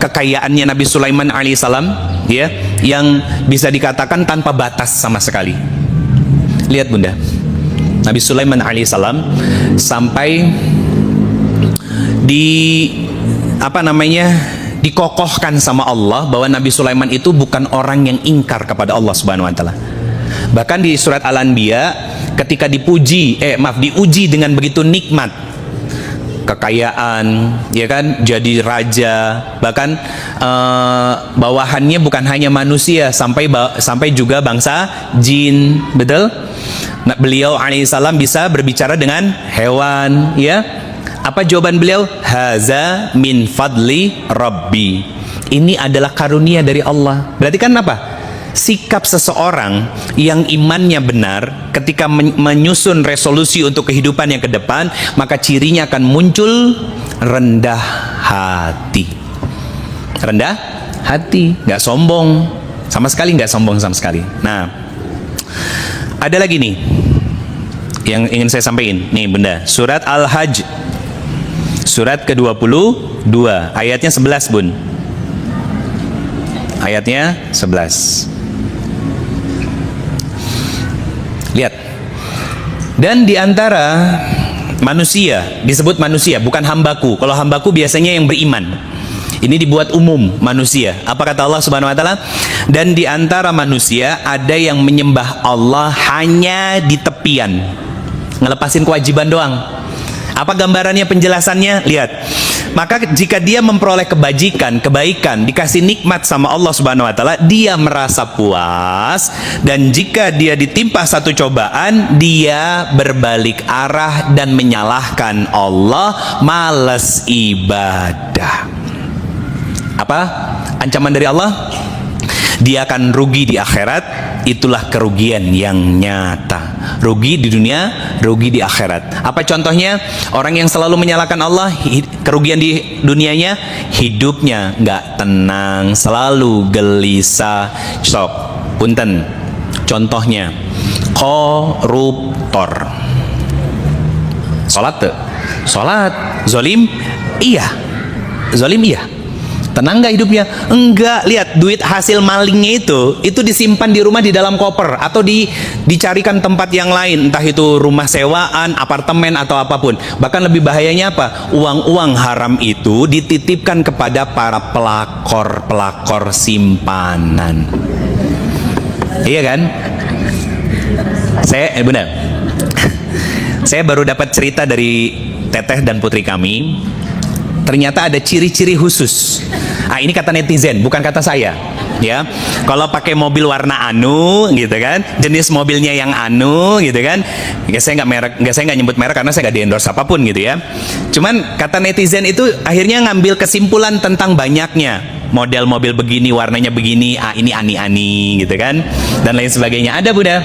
kekayaannya Nabi Sulaiman alaihissalam, ya, yang bisa dikatakan tanpa batas sama sekali. Lihat, Bunda, Nabi Sulaiman alaihissalam sampai dikokohkan sama Allah bahwa Nabi Sulaiman itu bukan orang yang ingkar kepada Allah Subhanahu wa taala. Bahkan di surat Al-Anbiya ketika diuji dengan begitu nikmat, kekayaan, ya kan, jadi raja, bahkan bawahannya bukan hanya manusia, sampai juga bangsa jin, betul? Nah, beliau alaihissalam bisa berbicara dengan hewan, ya. Apa jawaban beliau? Haza min fadli rabbi. Ini adalah karunia dari Allah. Berarti kan apa? Sikap seseorang yang imannya benar ketika menyusun resolusi untuk kehidupan yang ke depan, maka cirinya akan muncul rendah hati. Rendah hati, nggak sombong sama sekali, nggak sombong sama sekali. Nah, ada lagi nih yang ingin saya sampaikan nih, Bunda. Surat Al-Hajj, surat ke-22, ayatnya 11, Bun. Ayatnya 11. Lihat. Dan di antara manusia, disebut manusia, bukan hambaku. Kalau hambaku biasanya yang beriman. Ini dibuat umum, manusia. Apa kata Allah Subhanahu wa taala? Dan di antara manusia ada yang menyembah Allah hanya di tepian, ngelepasin kewajiban doang. Apa gambarannya, penjelasannya? Lihat. Maka jika dia memperoleh kebaikan, dikasih nikmat sama Allah Subhanahu wa taala, dia merasa puas, dan jika dia ditimpa satu cobaan, dia berbalik arah dan menyalahkan Allah, malas ibadah. Apa ancaman dari Allah? Dia akan rugi di akhirat. Itulah kerugian yang nyata. Rugi di dunia, rugi di akhirat. Apa contohnya? Orang yang selalu menyalahkan Allah, kerugian di dunianya, hidupnya nggak tenang, selalu gelisah. Sok, punten. Contohnya, koruptor. Salat tuh, salat, zolim, iya, zolim iya. Tenang nggak hidupnya? Enggak. Lihat, duit hasil malingnya itu disimpan di rumah di dalam koper, atau dicarikan tempat yang lain, entah itu rumah sewaan, apartemen, atau apapun. Bahkan lebih bahayanya apa? Uang-uang haram itu dititipkan kepada para pelakor simpanan. Iya kan? Benar. Saya baru dapat cerita dari teteh dan putri kami. Ternyata ada ciri-ciri khusus. Ah, ini kata netizen, bukan kata saya. Ya, kalau pakai mobil warna anu, gitu kan, jenis mobilnya yang anu, gitu kan. Saya nggak nyebut merek karena saya nggak di-endorse apapun, gitu ya. Cuman kata netizen itu akhirnya ngambil kesimpulan tentang banyaknya model mobil begini, warnanya begini, ini ani-ani, gitu kan, dan lain sebagainya. Ada, Bunda.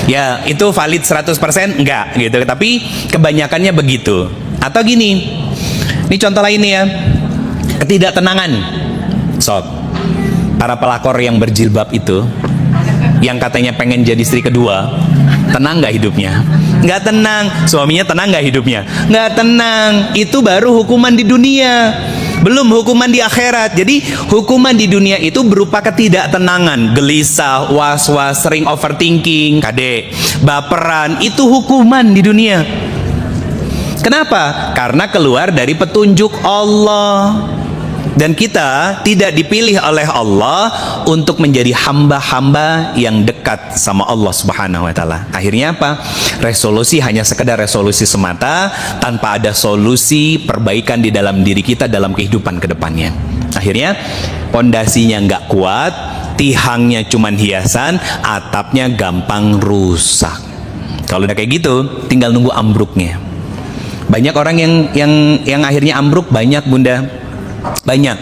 Ya, itu valid 100% enggak, gitu. Tapi kebanyakannya begitu. Atau gini. Ini contoh lainnya ya, ketidaktenangan. Sob, para pelakor yang berjilbab itu, yang katanya pengen jadi istri kedua, tenang nggak hidupnya? Nggak tenang. Suaminya tenang nggak hidupnya? Nggak tenang. Itu baru hukuman di dunia, belum hukuman di akhirat. Jadi hukuman di dunia itu berupa ketidaktenangan, gelisah, was-was, sering overthinking, baperan. Itu hukuman di dunia. Kenapa? Karena keluar dari petunjuk Allah. Dan kita tidak dipilih oleh Allah untuk menjadi hamba-hamba yang dekat sama Allah Subhanahu wa taala. Akhirnya apa? Resolusi hanya sekedar resolusi semata, tanpa ada solusi perbaikan di dalam diri kita dalam kehidupan kedepannya. Akhirnya pondasinya nggak kuat, tihangnya cuman hiasan, atapnya gampang rusak. Kalau udah kayak gitu, tinggal nunggu ambruknya. Banyak orang yang akhirnya ambruk, banyak, Bunda, banyak.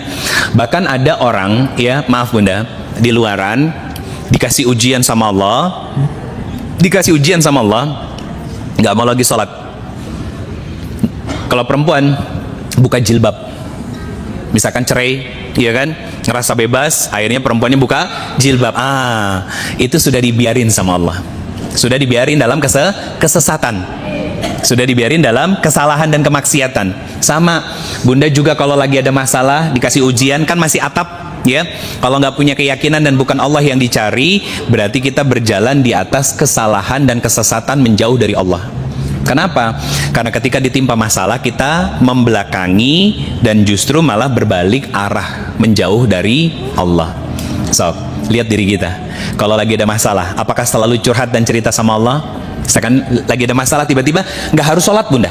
Bahkan ada orang, ya maaf Bunda, di luaran dikasih ujian sama Allah, nggak mau lagi sholat. Kalau perempuan buka jilbab, misalkan cerai, ya kan, ngerasa bebas, akhirnya perempuannya buka jilbab. Itu sudah dibiarin sama Allah. Sudah dibiarin dalam kesesatan. Sudah dibiarin dalam kesalahan dan kemaksiatan. Sama, bunda juga kalau lagi ada masalah, dikasih ujian, kan masih atap, ya. Kalau nggak punya keyakinan dan bukan Allah yang dicari, berarti kita berjalan di atas kesalahan dan kesesatan menjauh dari Allah. Kenapa? Karena ketika ditimpa masalah, kita membelakangi dan justru malah berbalik arah, menjauh dari Allah. So, lihat diri kita. Kalau lagi ada masalah, apakah selalu curhat dan cerita sama Allah? Misalkan lagi ada masalah, tiba-tiba nggak harus sholat, bunda.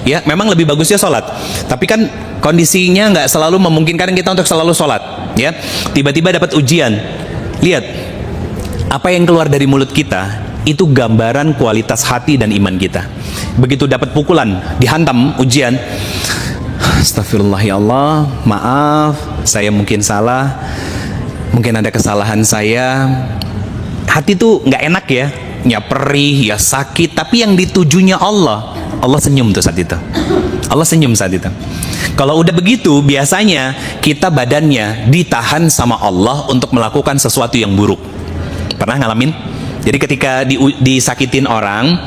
Ya, memang lebih bagusnya sholat. Tapi kan kondisinya nggak selalu memungkinkan kita untuk selalu sholat. Ya, tiba-tiba dapat ujian. Lihat, apa yang keluar dari mulut kita itu gambaran kualitas hati dan iman kita. Begitu dapat pukulan, dihantam ujian, astagfirullah ya Allah, maaf, saya mungkin salah, mungkin ada kesalahan saya. Hati tuh nggak enak ya, perih, ya sakit, tapi yang ditujunya Allah. Allah senyum tuh saat itu. Allah senyum saat itu. Kalau udah begitu, biasanya kita badannya ditahan sama Allah untuk melakukan sesuatu yang buruk. Pernah ngalamin? Jadi ketika disakitin orang,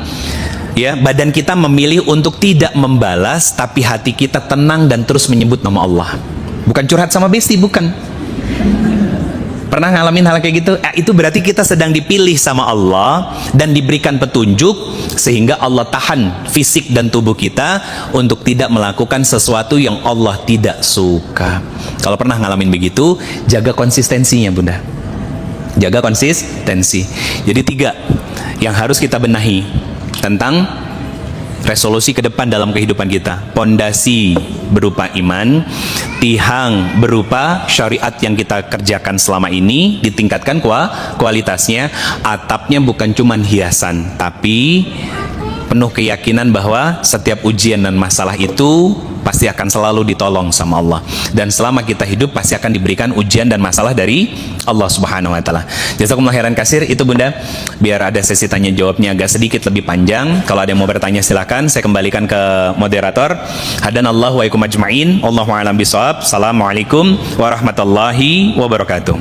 ya, badan kita memilih untuk tidak membalas, tapi hati kita tenang dan terus menyebut nama Allah. Bukan curhat sama besti, bukan. Pernah ngalamin hal kayak gitu? Itu berarti kita sedang dipilih sama Allah dan diberikan petunjuk sehingga Allah tahan fisik dan tubuh kita untuk tidak melakukan sesuatu yang Allah tidak suka. Kalau pernah ngalamin begitu, jaga konsistensinya, bunda. Jaga konsistensi. Jadi 3 yang harus kita benahi tentang resolusi ke depan dalam kehidupan kita. Pondasi berupa iman, tihang berupa syariat yang kita kerjakan selama ini, ditingkatkan kualitasnya. Atapnya bukan cuman hiasan, tapi penuh keyakinan bahwa setiap ujian dan masalah itu pasti akan selalu ditolong sama Allah, dan selama kita hidup pasti akan diberikan ujian dan masalah dari Allah Subhanahu wa taala. Jazakumullah khairan katsir. Itu bunda, biar ada sesi tanya jawabnya agak sedikit lebih panjang. Kalau ada yang mau bertanya silakan, saya kembalikan ke moderator. Hadanallahu wa ikum ajma'in. Wallahu a'lam bishawab. Assalamualaikum warahmatullahi wabarakatuh.